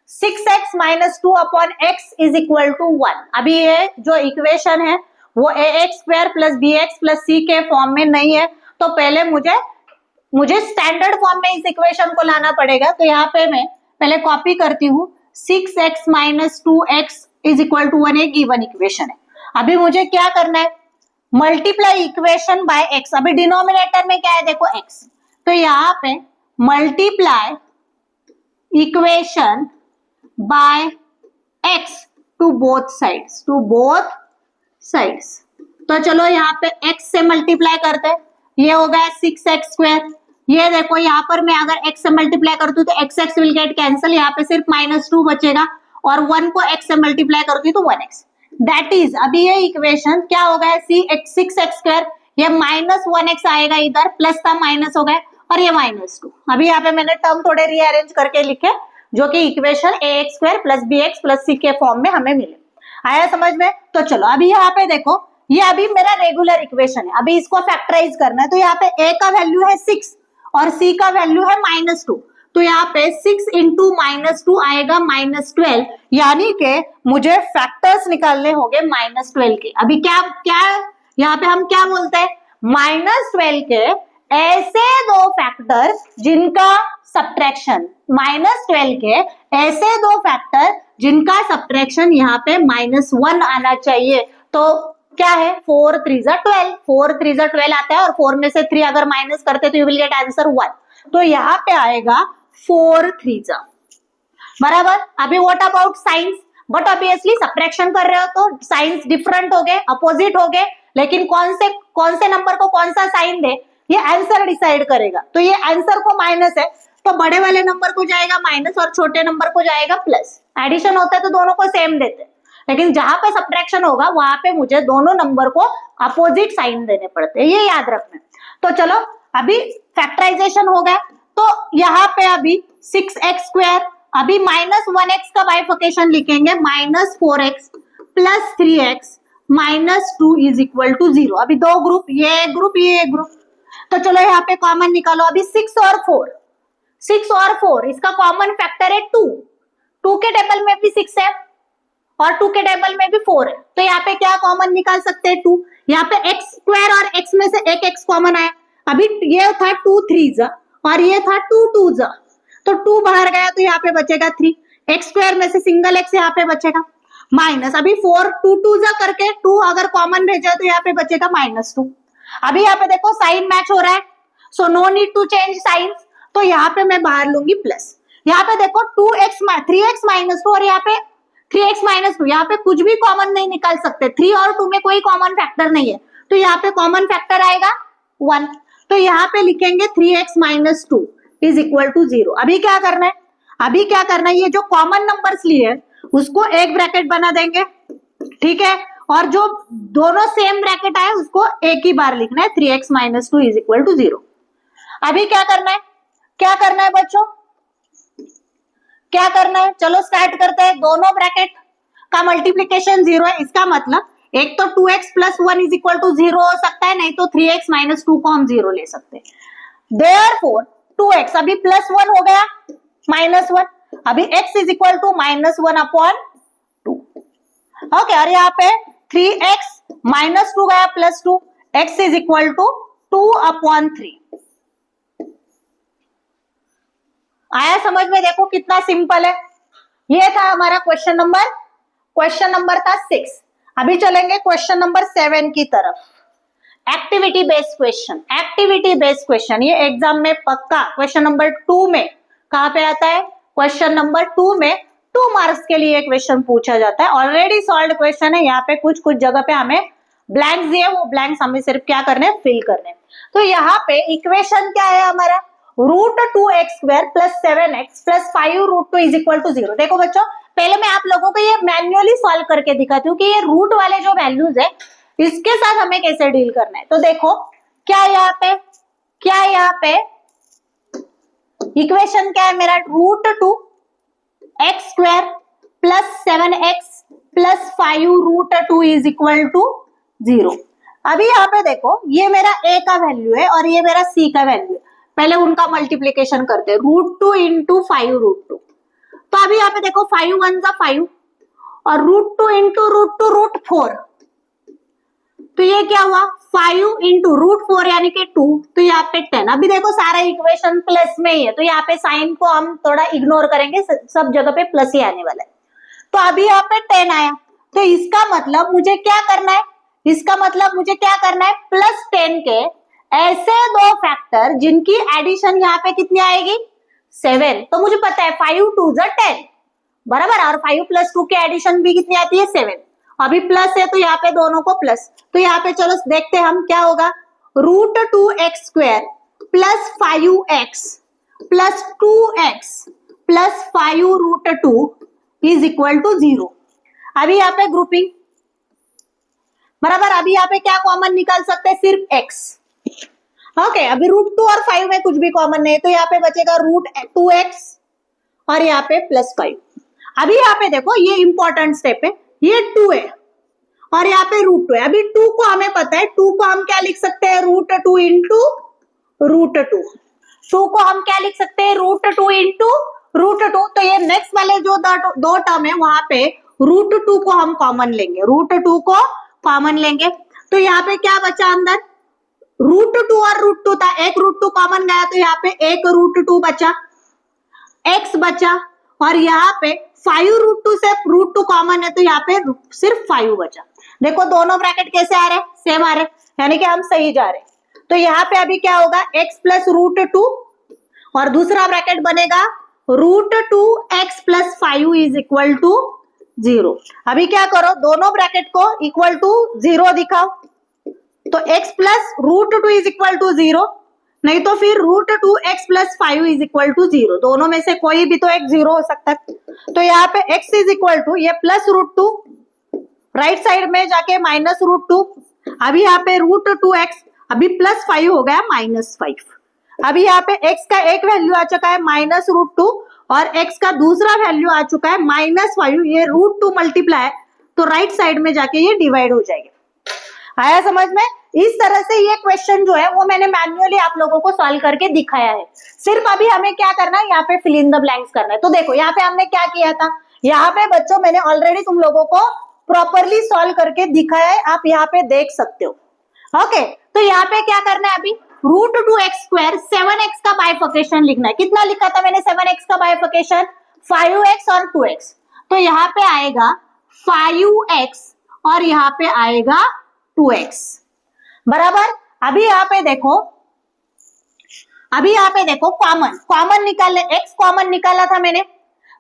6x - 2/x = 1। अभी ये जो इक्वेशन है वो ax² + bx + c के फॉर्म में नहीं है, तो पहले मुझे स्टैंडर्ड फॉर्म में इस इक्वेशन को लाना पड़ेगा। तो यहाँ पे मैं पहले कॉपी करती हूँ, 6x - 2x = 1 एक गिवन इक्वेशन है। अभी मुझे क्या करना है, मल्टीप्लाई इक्वेशन बाय x। अभी डिनोमिनेटर में क्या है, देखो x, तो यहाँ पे multiply equation by x to both sides. तो चलो यहाँ पे x से मल्टीप्लाई करते हैं, ये हो गया 6x²। ये देखो यहाँ पर मैं अगर x से मल्टीप्लाई करती हूँ तो x विल गेट कैंसिल, यहाँ पे सिर्फ -2 बचेगा, और 1 को x से मल्टीप्लाई करती हूँ तो 1x। दैट इज, अभी ये इक्वेशन क्या हो गया, 6x², ये -1x आएगा इधर, प्लस था माइनस हो गया, और ये -2। अभी यहाँ पे मैंने टर्म थोड़े रीअरेंज करके लिखे, जो कि इक्वेशन ax² + bx + c के फॉर्म में हमें मिले। आया समझ में। तो चलो अभी यहाँ पे देखो, ये अभी मेरा रेगुलर इक्वेशन है, अभी इसको फैक्टराइज करना है। तो यहाँ पे a का वैल्यू है 6 और c का वैल्यू है -2, तो यहाँ पे 6 × -2 आएगा -12, यानी कि मुझे फैक्टर्स निकालने होंगे -12 के। अभी क्या यहाँ पे हम क्या बोलते हैं, -12 के ऐसे दो फैक्टर जिनका सब्ट्रैक्शन, -12 के ऐसे दो फैक्टर जिनका सब्ट्रैक्शन यहाँ पे -1 आना चाहिए। तो क्या है, 4 3 जा 12, 4 3 जा 12 आता है, और 4 में से 3 अगर माइनस करते तो यू विल गेट आंसर 1। तो यहाँ पे आएगा 4 3 जा, बराबर। अभी what about science, but obviously subtraction कर रहे हो तो साइंस डिफरेंट हो गए, अपोजिट हो गए, लेकिन कौन से नंबर को कौन सा साइन दे ये आंसर डिसाइड करेगा। तो ये आंसर को माइनस है, तो बड़े वाले नंबर को जाएगा माइनस और छोटे नंबर को जाएगा प्लस। एडिशन होता है तो दोनों को सेम देते हैं, लेकिन जहां पे सब्ट्रैक्शन होगा वहां पे मुझे दोनों नंबर को अपोजिट साइन देने पड़ते हैं, ये याद रखना। तो चलो अभी फैक्टराइजेशन हो गया, तो यहाँ पे अभी 6x², अभी -1x का बाइफर्केशन लिखेंगे, -4x plus 3x -2 is equal to 0। अभी दो ग्रुप, ये एक ग्रुप, ये एक ग्रुप। तो चलो यहाँ पे कॉमन निकालो। अभी 6 और 4, इसका कॉमन फैक्टर है 2 के टेबल में भी 6 है और 2 के टेबल में भी 4 है, तो यहाँ पे क्या कॉमन निकाल सकते हैं 2। यहाँ पे x² और x में से एक x कॉमन आया। अभी ये था 2 3 और ये था 2 2, तो 2 बाहर गया तो यहाँ पे बचेगा 3। x² में से सिंगल x यहाँ पे बचेगा माइनस, अभी 4 2 2 करके 2 अगर कॉमन भेजा तो यहाँ पे बचेगा -2। अभी यहाँ पे देखो साइन मैच हो रहा है, so no need to change signs, तो यहाँ पे मैं बाहर लूंगी प्लस। यहाँ पे देखो 3x -2 और यहाँ पे 3x -2, यहाँ पे कुछ भी कॉमन नहीं निकाल सकते, 3 और 2 में कोई कॉमन फैक्टर नहीं है, तो यहाँ पे कॉमन फैक्टर आएगा 1। तो यहाँ पे लिखेंगे 3x -2 इज इक्वल टू 0। अभी क्या करना है, ये जो कॉमन नंबर्स लिए उसको एक ब्रैकेट बना देंगे, ठीक है, और जो दोनों सेम ब्रैकेट आए उसको एक ही बार लिखना है, 3x -2 इज इक्वल टू 0। अभी क्या करना है बच्चों, क्या करना है, चलो स्टार्ट करते हैं। दोनों ब्रैकेट का मल्टीप्लीकेशन 0 है, इसका मतलब एक तो 2x + 1 इज इक्वल टू 0 हो सकता है, नहीं तो 3x -2 को हम 0 ले सकते हैं। देयरफॉर 2x अभी +1 हो गया -1, अभी x इज इक्वल टू -1/2। ओके, और यहाँ पे 3x -2 गया +2, x इज इक्वल टू 2/3। आया समझ में? देखो कितना सिंपल है। ये था हमारा क्वेश्चन नंबर था 6। अभी चलेंगे क्वेश्चन नंबर 7 की तरफ। एक्टिविटी बेस्ड क्वेश्चन, ये एग्जाम में पक्का क्वेश्चन नंबर 2 में कहां पे आता है, क्वेश्चन नंबर 2 में 2 मार्क्स के लिए क्वेश्चन पूछा जाता है। ऑलरेडी सॉल्व क्वेश्चन है, यहाँ पे कुछ जगह पे हमें ब्लैंक्स दिए, वो ब्लैंक्स हमें सिर्फ क्या करने, फिल करने। तो यहाँ पे इक्वेशन क्या है हमारा, √2x² + 7x + 5√2 is equal to 0। देखो बच्चों, पहले मैं आप लोगों को ये मैन्युअली सॉल्व करके दिखाती हूँ कि ये रूट वाले जो वैल्यूज है इसके साथ हमें कैसे डील करना है। तो देखो क्या यहाँ पे इक्वेशन क्या है मेरा, √2x² + 7x + 5√2 is equal to 0। अभी यहाँ पे देखो, ये मेरा a का वैल्यू है और ये मेरा c का वैल्यू है। पहले उनका मल्टीप्लीकेशन करते हैं, √2 × 5√2। तो अभी यहाँ पे देखो 5 1 5 और √2 × √4, तो ये क्या हुआ 5 × √4 यानी कि 2, तो यहाँ पे 10। अभी देखो सारा इक्वेशन प्लस में ही है, तो यहाँ पे साइन को हम थोड़ा इग्नोर करेंगे, सब जगह पे प्लस ही आने वाला है। तो अभी यहाँ पे 10 आया, तो इसका मतलब मुझे क्या करना है, +10 के ऐसे दो फैक्टर जिनकी एडिशन यहाँ पे कितनी आएगी 7। तो मुझे पता है 5 2 10 बराबर, और 5 + 2 की एडिशन भी कितनी आती है 7। अभी प्लस है तो यहाँ पे दोनों को प्लस, तो यहाँ पे चलो देखते हैं हम क्या होगा, √2x² + 5x + 2x + 5√2 is equal to 0। अभी यहाँ पे ग्रुपिंग बराबर, अभी यहाँ पे क्या कॉमन निकाल सकते हैं, सिर्फ x। ओके, अभी √2 और 5 में कुछ भी कॉमन नहीं, तो यहाँ पे बचेगा √2x और यहाँ पे +5। अभी यहाँ पे देखो, ये इंपॉर्टेंट स्टेप है, ये 2 है और यहाँ पे √2 है। अभी 2 को हमें पता है, 2 को हम क्या लिख सकते हैं, √2 × √2। 2 को हम क्या लिख सकते हैं, √2 × √2। तो ये नेक्स्ट वाले जो दो टर्म है वहां पे √2 को हम कॉमन लेंगे, तो यहाँ पे क्या बचा अंदर, √2 और √2 था, एक √2 कॉमन गया तो यहाँ पे एक √2 बचा, x बचा, और यहाँ पे 5√2 से √2 कॉमन है तो यहाँ पे सिर्फ 5 बचा। देखो दोनों ब्रैकेट कैसे आ रहे, सेम आ रहे, यानी कि हम सही जा रहे। तो यहाँ पे अभी क्या होगा, x + √2 और दूसरा ब्रैकेट बनेगा √2x + 5 इज इक्वल टू 0। अभी क्या करो, दोनों ब्रैकेट को इक्वल टू 0 दिखाओ, तो x + √2 इज इक्वल टू 0। नहीं तो फिर √2x plus 5 is equal to 0। दोनों में से कोई भी तो एक 0 हो सकता है। तो यहाँ पे x इज इक्वल टू ये प्लस √2, राइट साइड में जाके माइनस √2। अभी यहाँ पे √2x अभी प्लस 5 हो गया -5। अभी यहाँ पे x का एक वैल्यू आ चुका है -√2 और x का दूसरा वैल्यू आ चुका है -5। ये √2 मल्टीप्लाई तो राइट साइड में जाके ये डिवाइड हो जाएगा। आया समझ में? इस तरह से ये क्वेश्चन जो है वो मैंने मैन्युअली आप लोगों को सॉल्व करके दिखाया है। सिर्फ अभी हमें क्या करना है, यहाँ पे फिल इन द ब्लैंक्स करना है। तो देखो यहाँ पे हमने क्या किया था, यहाँ पे बच्चों मैंने ऑलरेडी तुम लोगों को प्रॉपरली सॉल्व करके दिखाया है, आप यहाँ पे देख सकते हो। ओके, तो यहाँ पे क्या करना है, अभी √2x², 7x का बाइफर्केशन लिखना है। कितना लिखा था मैंने 7x का बाइफर्केशन? 5x और 2x। तो यहाँ पे आएगा 5x और यहाँ पे आएगा 2x बराबर। अभी यहाँ पे देखो कॉमन निकालने, x कॉमन निकाला था मैंने,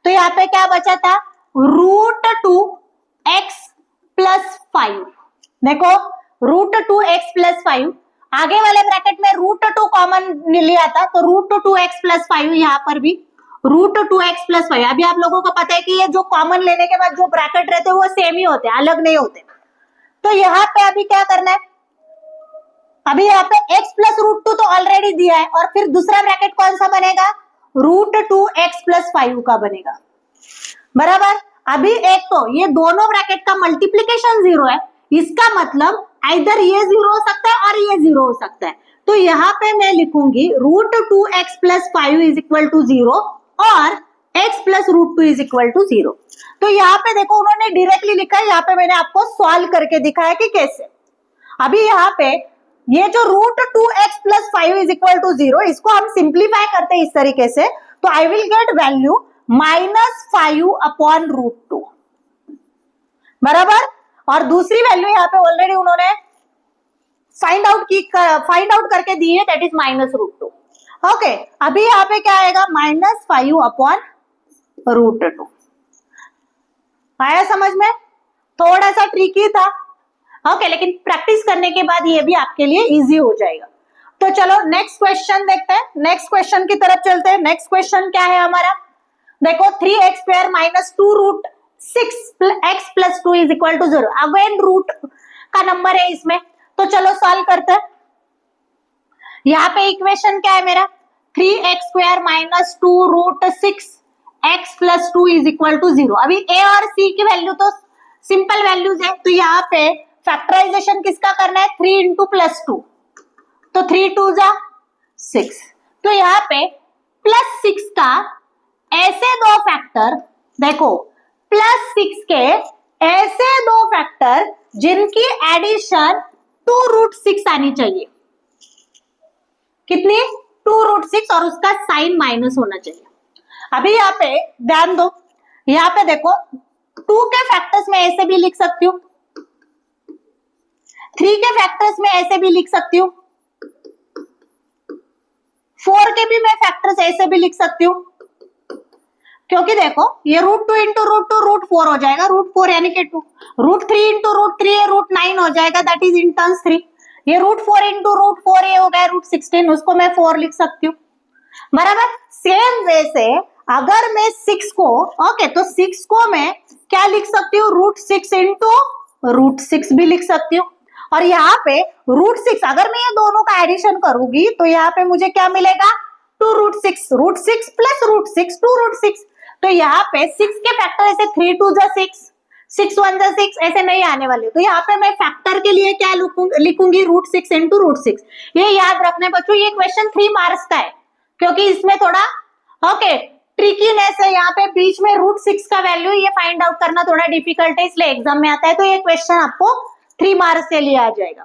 तो यहाँ पे क्या बचा था √2x प्लस 5। देखो √2x प्लस 5, आगे वाले ब्रैकेट में √2 कॉमन लिया था तो √2x प्लस 5, यहाँ पर भी √2x प्लस 5। अभी आप लोगों को पता है कि ये जो कॉमन लेने के बाद जो ब्रैकेट रहते हैं वो सेम ही होते हैं, अलग नहीं होते। तो यहाँ पे अभी क्या करना है, अभी यहाँ पे x प्लस √2 तो ऑलरेडी दिया है और फिर दूसरा ब्रैकेट कौन सा बनेगा, √2x प्लस 5 का बनेगा बराबर। अभी एक तो ये दोनों ब्रैकेट का मल्टीप्लीकेशन 0 है, इसका मतलब इधर ये 0 हो सकता है और ये 0 हो सकता है। तो यहाँ पे मैं लिखूंगी √2x plus 5 is equal to 0 और x plus √2 is equal to 0। तो यहाँ पे देखो उन्होंने डायरेक्टली लिखा है, यहाँ पे मैंने आपको सॉल्व करके दिखाया कि कैसे। अभी यहाँ पे ये जो √2x plus 5 is equal to 0, इसको हम सिंप्लीफाई करते हैं इस तरीके से, तो I will get value -5 upon √2 बराबर। और दूसरी वैल्यू यहाँ पे ऑलरेडी उन्होंने फाइंड आउट करके दी है, दैट इज -√2। ओके, अभी यहाँ पे क्या आएगा -5 अपॉन √2। आया समझ में? थोड़ा सा ट्रिकी था, ओके, लेकिन प्रैक्टिस करने के बाद ये भी आपके लिए इजी हो जाएगा। तो चलो नेक्स्ट क्वेश्चन देखते हैं, नेक्स्ट क्वेश्चन की तरफ चलते हैं। नेक्स्ट क्वेश्चन क्या है हमारा, देखो 3x² minus 2√6x plus 2 is equal to 0। Again root का नंबर है इसमें, तो चलो सॉल्व करते हैं। यहाँ पे इक्वेशन क्या है मेरा, 3x² minus 2√6x plus 2 is equal to 0। अभी a और c की वैल्यू तो सिंपल वैल्यूज है, तो यहाँ पे फैक्टराइजेशन किसका करना है, 3 इंटू प्लस 2, तो 3 2 जा 6। तो यहाँ पे प्लस 6 का ऐसे दो फैक्टर, देखो प्लस 6 के ऐसे दो फैक्टर जिनकी एडिशन 2√6 आनी चाहिए। कितनी, 2√6, और उसका साइन माइनस होना चाहिए। अभी यहाँ पे ध्यान दो, यहाँ पे देखो 2 के फैक्टर्स में ऐसे भी लिख सकती हूँ, 3 के फैक्टर्स में ऐसे भी लिख सकती हूँ, 4 के भी मैं फैक्टर्स ऐसे भी लिख सकती हूँ, क्योंकि देखो ये √2 इंटू √2 √4 हो जाएगा, √4 यानी कि 2, √3 इंटू √3 √9 हो जाएगा, दैट इज इन टर्म्स 3। ये √4 इंटू √4 ये हो गया √16, उसको मैं 4 लिख सकती हूँ बराबर। सेम वे से अगर मैं 6 को, ओके, तो 6 को मैं क्या लिख सकती हूँ, √6 इंटू √6 भी लिख सकती हूँ। और यहाँ पे √6 अगर मैं ये दोनों का एडिशन करूंगी तो यहाँ पे मुझे क्या मिलेगा, 2√6, √6 प्लस √6 2√6। तो यहाँ पे 6 के फैक्टर ऐसे 3 2 जा 6, 6 1 जा 6 ऐसे नहीं आने वाले, तो यहाँ पे मैं फैक्टर के लिए क्या लिखूंगी, √6 इंटू √6। ये याद रखने बच्चों, ये क्वेश्चन 3 मार्क्स का है, क्योंकि इसमें थोड़ा ओके ट्रिकीनेस है। यहाँ पे बीच में √6 का वैल्यू ये फाइंड आउट करना थोड़ा डिफिकल्ट है, इसलिए एग्जाम में आता है, तो ये क्वेश्चन आपको 3 मार्क्स के लिए आ जाएगा।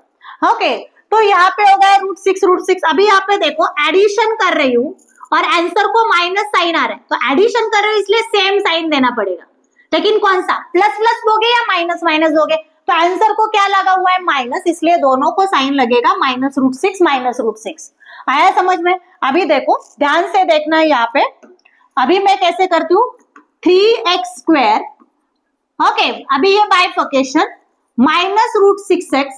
ओके, तो यहाँ पे हो गया √6। अभी यहाँ पे देखो एडिशन कर रही हूँ और आंसर को माइनस साइन आ रहा है, तो एडिशन कर रहे हो इसलिए सेम साइन देना पड़ेगा, लेकिन कौन सा, प्लस प्लस दोगे या माइनस माइनस दोगे, तो आंसर को क्या लगा हुआ है, माइनस, इसलिए दोनों को साइन लगेगा -√6 आया समझ में। अभी देखो ध्यान से देखना है यहाँ पे, अभी मैं कैसे करती हूँ, 3x², ओके, अभी ये bifurcation -√6x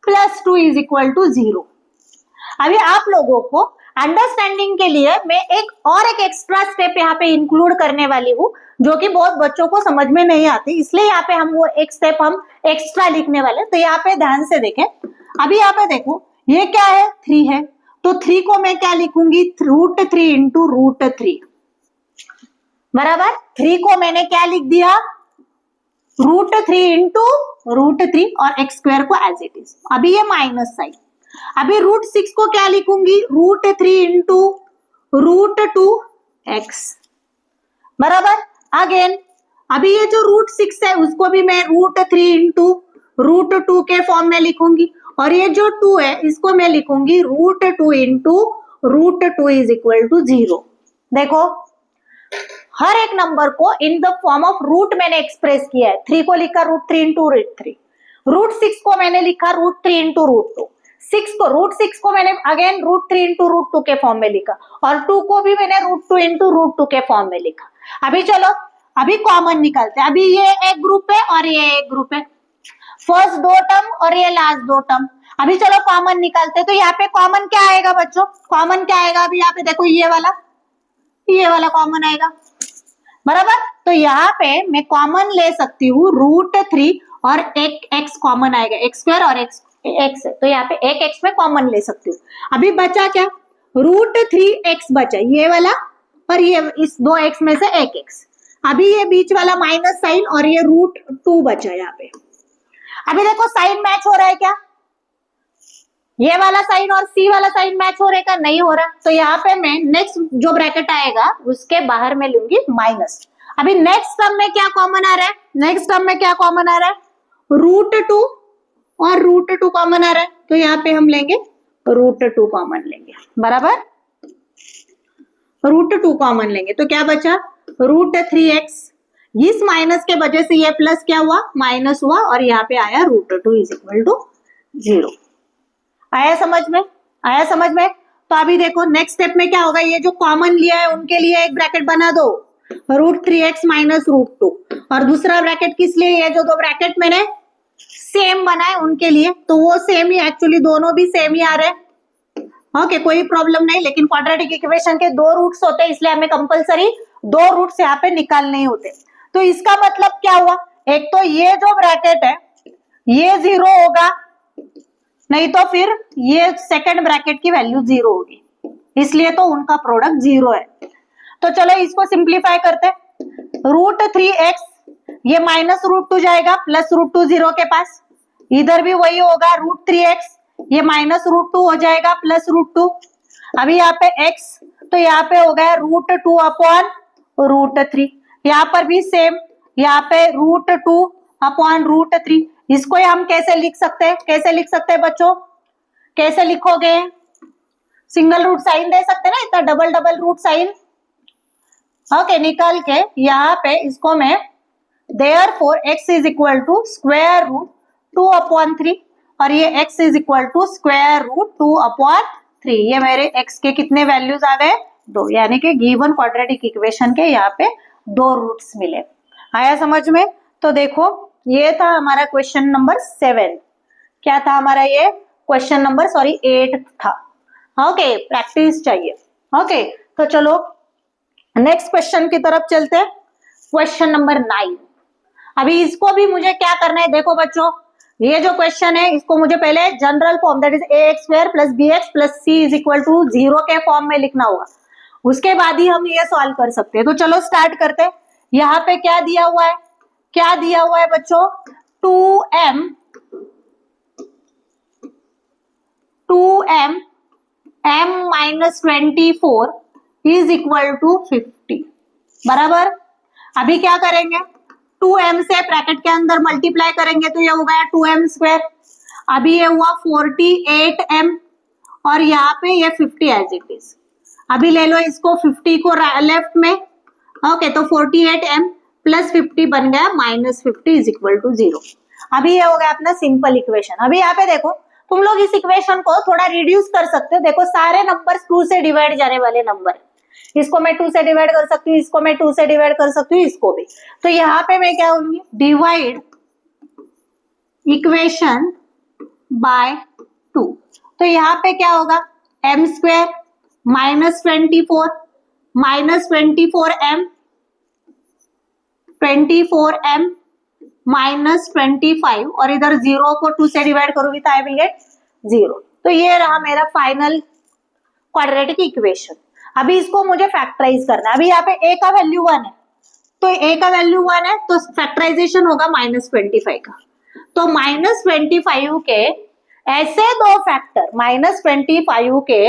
+2 is equal to 0। अभी आप लोगों को अंडरस्टैंडिंग के लिए मैं एक एक्स्ट्रा स्टेप यहाँ पे इंक्लूड करने वाली हूँ, जो कि बहुत बच्चों को समझ में नहीं आती, इसलिए यहाँ पे हम वो एक स्टेप हम एक्स्ट्रा लिखने वाले। तो यहाँ पे ध्यान से देखें, अभी यहाँ पे देखो ये क्या है, 3 है, तो 3 को मैं क्या लिखूंगी, √3 इंटू √3 बराबर 3 को मैंने क्या लिख दिया, √3 इंटू √3 और x² को एज इट इज। अभी ये माइनस साइन, अभी √6 को क्या लिखूंगी, √3 इंटू √2x बराबर अगेन। अभी ये जो √6 है उसको भी मैं √3 इंटू √2 के फॉर्म में लिखूंगी, और ये जो 2 है इसको मैं लिखूंगी √2 इंटू √2 इज इक्वल टू 0। देखो हर एक नंबर को in the form of root मैंने एक्सप्रेस किया है। 3 को लिखा √3 इंटू √3, √6 को मैंने लिखा √3 इंटू √2, √6 को मैंने अगेन √3 इंटू √2 के फॉर्म में लिखा, और 2 को भी मैंने √2 इंटू √2 के फॉर्म में लिखा। अभी चलो अभी कॉमन निकालते हैं। अभी ये एक ग्रुप है और ये एक ग्रुप है, फर्स्ट 2 टर्म और ये लास्ट 2 टर्म। अभी चलो कॉमन निकालते हैं। तो यहाँ पे कॉमन क्या आएगा बच्चों, कॉमन क्या आएगा, अभी यहाँ पे देखो ये वाला कॉमन आएगा बराबर। तो यहाँ पे मैं कॉमन ले सकती हूँ √3 और एक x कॉमन आएगा, x² और x है, तो यहाँ पे एक x में कॉमन ले सकती हूँ। अभी बचा क्या, √3x बचा, ये वाला और ये इस 2x में से एक x। अभी ये बीच वाला माइनस साइन और ये √2 बचा यहाँ पे। अभी देखो साइन मैच हो रहा है क्या, ये वाला साइन और सी वाला साइन मैच हो रहा है क्या, नहीं हो रहा। तो यहाँ पे मैं नेक्स्ट जो ब्रैकेट आएगा उसके बाहर में लूंगी माइनस। अभी नेक्स्ट टर्म में क्या कॉमन आ रहा है, नेक्स्ट टर्म में क्या कॉमन आ रहा है, √2 और √2 कॉमन आ रहा है, तो यहाँ पे हम लेंगे √2 कॉमन लेंगे बराबर, √2 कॉमन लेंगे तो क्या बचा, √3x। इस माइनस के वजह से ये प्लस क्या हुआ, माइनस हुआ, और यहाँ पे आया √2 इज इक्वल टू 0। आया समझ में, आया समझ में। तो अभी देखो नेक्स्ट स्टेप में क्या होगा, ये जो कॉमन लिया है उनके लिए एक ब्रैकेट बना दो, √3x माइनस √2, और दूसरा ब्रैकेट किस लिए, ये जो 2 ब्रैकेट मैंने सेम बनाए उनके लिए, तो वो सेम ही, एक्चुअली दोनों भी सेम ही आ रहे हैं। ओके कोई प्रॉब्लम नहीं, लेकिन क्वाड्रेटिक इक्वेशन के 2 रूट्स होते हैं, इसलिए हमें कंपलसरी 2 रूट्स यहाँ पे निकालने होते। तो इसका मतलब क्या हुआ, एक तो ये जो ब्रैकेट है ये 0 होगा, नहीं तो फिर ये सेकंड ब्रैकेट की वैल्यू 0 होगी, इसलिए तो उनका प्रोडक्ट 0 है। तो चलो इसको सिंप्लीफाई करते हैं, √3x ये माइनस √2 जाएगा, प्लस √2 0 के पास, इधर भी वही होगा, √3x ये माइनस √2 हो जाएगा, प्लस √2। अभी यहाँ पे x, तो यहाँ पे हो गया √2 अपॉन √3, यहाँ पर भी सेम, यहाँ पे √2 अपॉन √3। इसको हम कैसे लिख सकते हैं, कैसे लिख सकते हैं बच्चों, कैसे लिखोगे, सिंगल रूट साइन दे सकते हैं ना, इतना डबल रूट साइन। ओके निकाल के यहाँ पे इसको मैं therefore x is equal to square root 2 upon 3, और ये x is equal to square root 2 upon 3। ये मेरे x के कितने वैल्यूज आ गए, 2, यानी कि गिवन क्वाड्रेटिक इक्वेशन के यहाँ पे 2 रूट्स मिले। आया समझ में। तो देखो ये था हमारा क्वेश्चन नंबर 7, क्या था हमारा ये क्वेश्चन नंबर 8 था। ओके प्रैक्टिस चाहिए। ओके तो चलो नेक्स्ट क्वेश्चन की तरफ चलते हैं, क्वेश्चन नंबर 9। अभी इसको भी मुझे क्या करना है, देखो बच्चों ये जो क्वेश्चन है इसको मुझे पहले general form that is ax² + bx + c is equal to 0 के फॉर्म में लिखना होगा, उसके बाद ही हम ये सॉल्व कर सकते हैं। तो चलो स्टार्ट करते हैं। यहाँ पे क्या दिया हुआ है, क्या दिया हुआ है बच्चों, 2m -24 इज इक्वल टू 50 बराबर। अभी क्या करेंगे, 2m से ब्रैकेट के अंदर मल्टीप्लाई करेंगे तो ये हो गया 2m²। अभी ये हुआ 48m, और यहाँ पे ये 50 एज इट इज। अभी ले लो इसको 50 को लेफ्ट में, ओके तो 48m + 50 बन गया -50 इज इक्वल टू 0। अभी ये हो गया अपना सिंपल इक्वेशन। अभी यहाँ पे देखो तुम लोग इस इक्वेशन को थोड़ा रिड्यूस कर सकते हो, देखो सारे नंबर्स 2 से डिवाइड जाने वाले नंबर, इसको मैं 2 से डिवाइड कर सकती हूँ, इसको मैं 2 से डिवाइड कर सकती हूँ, इसको भी। तो यहाँ पे मैं क्या होंगी, डिवाइड इक्वेशन बाय 2। तो यहाँ पे क्या होगा, m square minus 24 minus 24m minus 25 और इधर 0 को 2 से डिवाइड करूंगी तो आई विल गेट 0। तो ये रहा मेरा फाइनल क्वाड्रेटिक इक्वेशन। अभी इसको मुझे फैक्टराइज करना है। अभी यहाँ पे a का वैल्यू 1 है, तो a का वैल्यू 1 है तो फैक्टराइजेशन होगा माइनस 25 का। तो माइनस 25 के ऐसे दो फैक्टर, माइनस 25 के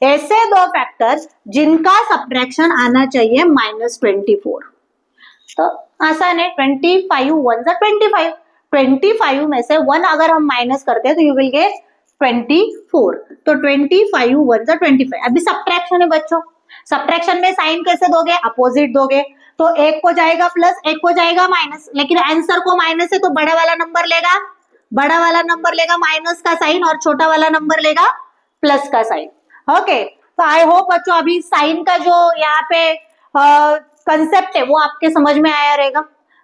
ऐसे दो फैक्टर जिनका सब्ट्रैक्शन आना चाहिए माइनस 24। तो आसान है, 25 1 जा 25, 25 में से 1 अगर हम माइनस करते हैं तो यू विल गेट 24। तो 25 1 जा 25। अभी सब्ट्रैक्शन है बच्चों, सब्ट्रैक्शन में साइन कैसे दोगे, अपोजिट दोगे। तो एक को जाएगा प्लस, एक को जाएगा माइनस, लेकिन आंसर को माइनस है तो बड़ा वाला नंबर लेगा, बड़ा वाला नंबर लेगा माइनस का साइन और छोटा वाला नंबर लेगा प्लस का साइन। ओके, तो आई होप बच्चों अभी साइन का जो यहाँ पे कंसेप्ट है वो आपके समझ में आया रहेगा।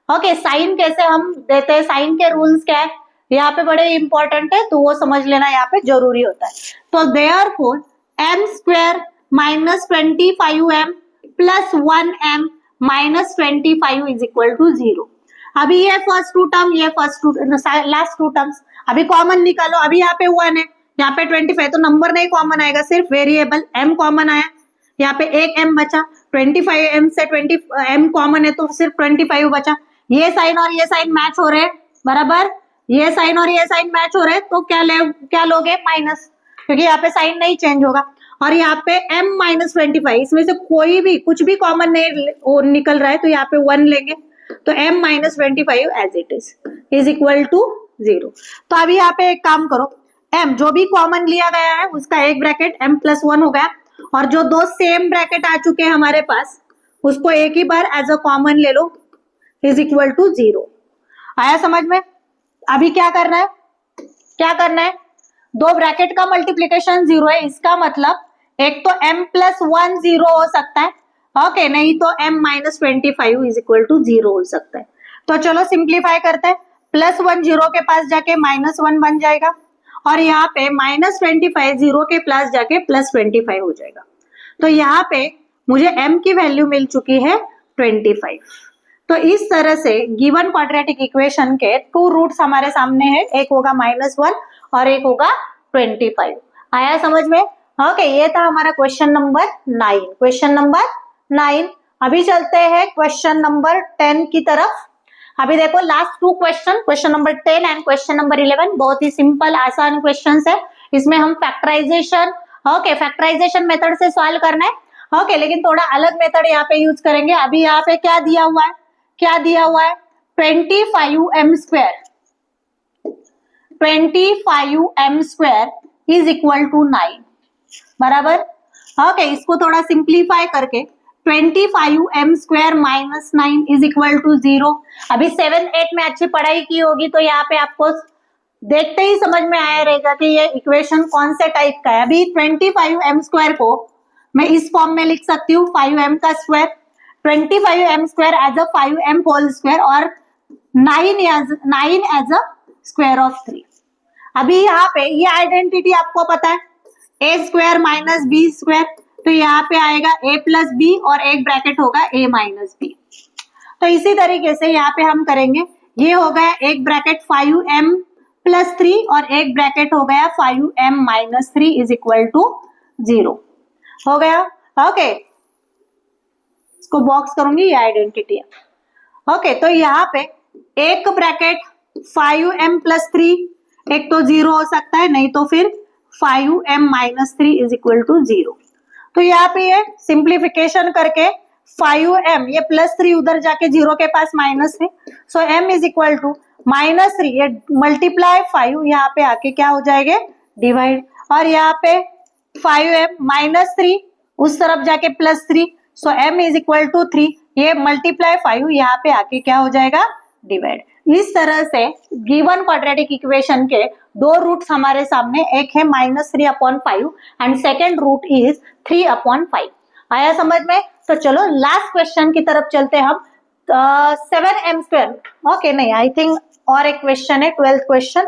ओके, साइन कैसे हम देते हैं, साइन के रूल्स क्या है यहाँ पे बड़े इंपॉर्टेंट है, तो वो समझ लेना यहाँ पे जरूरी होता है। तो therefore m square minus 25m plus 1m minus 25 is equal to 0। अभी ये फर्स्ट टू टर्म, ये लास्ट टू टर्म्स अभी कॉमन निकालो। अभी यहाँ पे 1 है, यहाँ पे 25, तो नंबर नहीं कॉमन आएगा, सिर्फ वेरिएबल m कॉमन आया, यहाँ पे एक m बचा। 25m से 20m कॉमन है तो सिर्फ 25 बचा। ये साइन और ये साइन मैच हो रहे हैं, बराबर, ये साइन और ये साइन मैच हो रहे हैं, तो क्या लोगे, माइनस, क्योंकि यहाँ पे साइन नहीं चेंज होगा। और यहाँ पे m माइनस 25, इसमें से कोई भी कुछ भी कॉमन नहीं निकल रहा है तो यहाँ पे 1 लेंगे, तो m minus 25 as it is equal to 0। तो अभी यहाँ पे एक काम करो, m जो भी कॉमन लिया गया है उसका एक ब्रैकेट m प्लस 1 हो गया, और जो दो सेम ब्रैकेट आ चुके हैं हमारे पास उसको एक ही बार एज अ कॉमन ले लो, इज इक्वल टू 0। आया समझ में? अभी क्या करना है, क्या करना है, दो ब्रैकेट का मल्टीप्लीकेशन 0 है, इसका मतलब एक तो m प्लस 1 0 हो सकता है, ओके, नहीं तो m minus 25 is equal to 0 हो सकता है। तो चलो सिंप्लीफाई करते हैं, प्लस 1 0 के पास जाके माइनस 1 बन जाएगा, और यहाँ पे माइनस 25 0 के पास जाके प्लस 25 हो जाएगा। तो यहाँ पे मुझे m की वैल्यू मिल चुकी है 25। तो इस तरह से गिवन क्वाड्रेटिक इक्वेशन के 2 रूट्स हमारे सामने है, एक होगा -1 और एक होगा 25। आया समझ में? ओके, ये था हमारा क्वेश्चन नंबर 9। Question number 9। अभी चलते हैं क्वेश्चन नंबर 10 की तरफ। अभी देखो last 2 question, question number 10 and question number 11 बहुत ही सिंपल आसान क्वेश्चंस है। इसमें हम फैक्टराइजेशन, ओके, फैक्टराइजेशन मेथड से सॉल्व करना है, ओके, लेकिन थोड़ा अलग मेथड यहाँ पे यूज करेंगे। अभी यहाँ पे क्या दिया हुआ है, क्या दिया हुआ है, 25m square, 25m square is equal to 9, बराबर। ओके, इसको थोड़ा सिंप्लीफाई करके 25m square minus 9 is equal to 0। अभी 7-8 में अच्छी पढ़ाई की होगी तो यहाँ पे आपको देखते ही समझ में आया रहेगा कि ये इक्वेशन कौन से टाइप का है। अभी 25m स्क्वायर को मैं इस फॉर्म में लिख सकती हूँ, 5m का square, 25m square as a 5m whole square, और 9 एज अ स्क्वायर ऑफ 3। अभी यहाँ पे ये आइडेंटिटी आपको पता है, a square minus B square, तो यहाँ पे आएगा a प्लस बी और एक ब्रैकेट होगा a माइनस बी। तो इसी तरीके से यहाँ पे हम करेंगे, ये हो गया एक ब्रैकेट 5m प्लस 3 और एक ब्रैकेट हो गया 5m minus 3 is equal to 0 हो गया। ओके, इसको बॉक्स करूंगी, ये आइडेंटिटी है। ओके, तो यहाँ पे एक ब्रैकेट 5m प्लस 3, एक तो 0 हो सकता है, नहीं तो फिर 5m minus 3 is equal to 0। तो यहाँ पे ये सिंप्लीफिकेशन करके 5m, ये प्लस 3 उधर जाके 0 के पास माइनस है, so m is equal to minus 3, ये मल्टीप्लाई 5 यहाँ पे आके क्या हो जाएगा, डिवाइड, और यहाँ पे 5m माइनस 3 उस तरफ जाके plus 3, so m is equal to 3, ये मल्टीप्लाई 5 यहाँ पे आके क्या हो जाएगा, डिवाइड। इस तरह से गिवन क्वाड्रेटिक इक्वेशन के 2 रूट्स हमारे सामने, एक है -3/5 एंड सेकेंड रूट इज 3/5। आया समझ में? तो चलो लास्ट क्वेश्चन की तरफ चलते हैं हम। 7m स्क्वायर, ओके, नहीं, आई थिंक और एक क्वेश्चन है, 12th क्वेश्चन।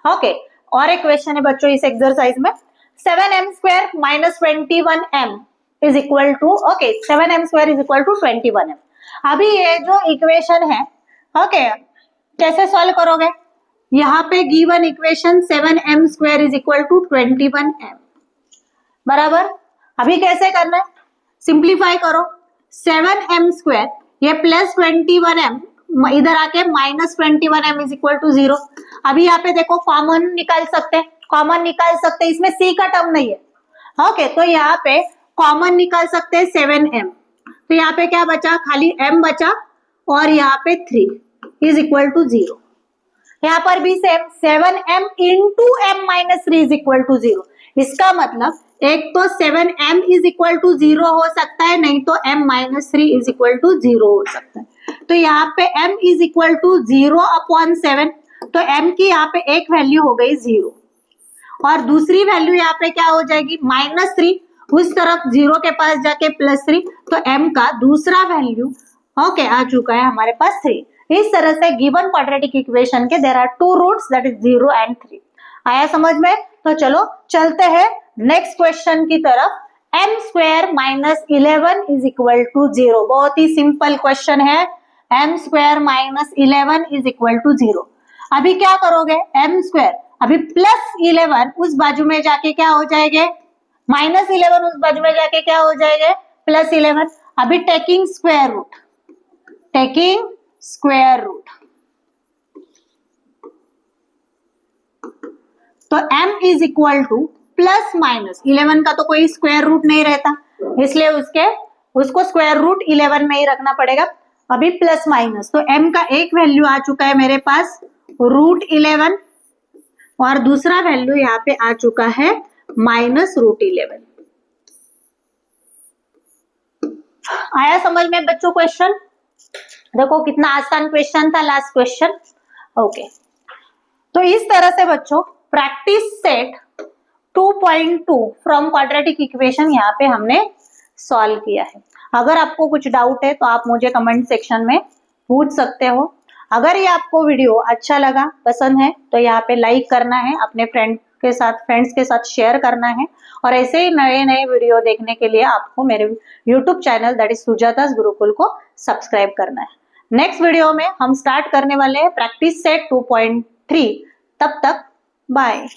ओके, और एक क्वेश्चन है बच्चों इस एक्सरसाइज में, 7m² - 21m is equal to, okay 7m² is equal to 21m। अभी ये जो इक्वेशन है, ओके कैसे सॉल्व करोगे? यहाँ पे given equation 7m² is equal to 21m, बराबर। अभी कैसे करना है? सिंप्लीफाई करो, 7m² ये प्लस 21m इधर आके minus 21m is equal to 0। अभी यहाँ पे देखो कॉमन निकाल सकते हैं, कॉमन निकाल सकते हैं, इसमें c का टर्म नहीं है, ओके तो यहाँ पे कॉमन निकाल सकते हैं 7m, तो यहाँ पे क्या बचा? खाली m बचा और यहाँ पे 3 इज इक्वल टू 0। यहाँ पर भी same 7m into m minus 3 is equal to 0। इसका मतलब एक तो 7m इज इक्वल टू 0 हो सकता है, नहीं तो m minus 3 is equal to 0 हो सकता है। तो यहाँ पे m इज इक्वल टू 0/7, तो m की यहाँ पे एक वैल्यू हो गई 0 और दूसरी वैल्यू यहाँ पे क्या हो जाएगी? -3, उस तरफ 0 के पास जाके +3, तो m का दूसरा वैल्यू ओके आ चुका है हमारे पास 3। इस तरह से गिवन क्वाड्रेटिक इक्वेशन के there are 2 roots that is 0 and 3। आया समझ में? तो चलो चलते हैं नेक्स्ट क्वेश्चन की तरफ। m² - 11 is equal to 0। बहुत ही सिंपल क्वेश्चन है, m² - 11 इज इक्वल टू 0। अभी क्या करोगे? m², अभी +11 उस बाजू में जाके क्या हो जाएंगे? -11 उस बाजू में जाके क्या हो जाएंगे? +11। अभी taking square root, taking square root, तो m इज इक्वल टू +-11 का तो कोई स्क्वायर रूट नहीं रहता, इसलिए उसको स्क्वायर रूट 11 में ही रखना पड़ेगा। अभी प्लस माइनस, तो m का एक वैल्यू आ चुका है मेरे पास √11 और दूसरा वैल्यू यहाँ पे आ चुका है -√11। आया समझ में बच्चों क्वेश्चन? देखो कितना आसान क्वेश्चन था लास्ट क्वेश्चन, ओके। तो इस तरह से बच्चों practice set 2.2 from quadratic equation यहाँ पे हमने सॉल्व किया है। अगर आपको कुछ डाउट है तो आप मुझे कमेंट सेक्शन में पूछ सकते हो। अगर ये आपको वीडियो अच्छा लगा, पसंद है, तो यहाँ पे लाइक करना है, अपने फ्रेंड्स के साथ शेयर करना है और ऐसे ही नए नए वीडियो देखने के लिए आपको मेरे YouTube channel that is Sujata's Gurukul को सब्सक्राइब करना है। नेक्स्ट वीडियो में हम स्टार्ट करने वाले हैं प्रैक्टिस सेट 2.3। तब तक बाय।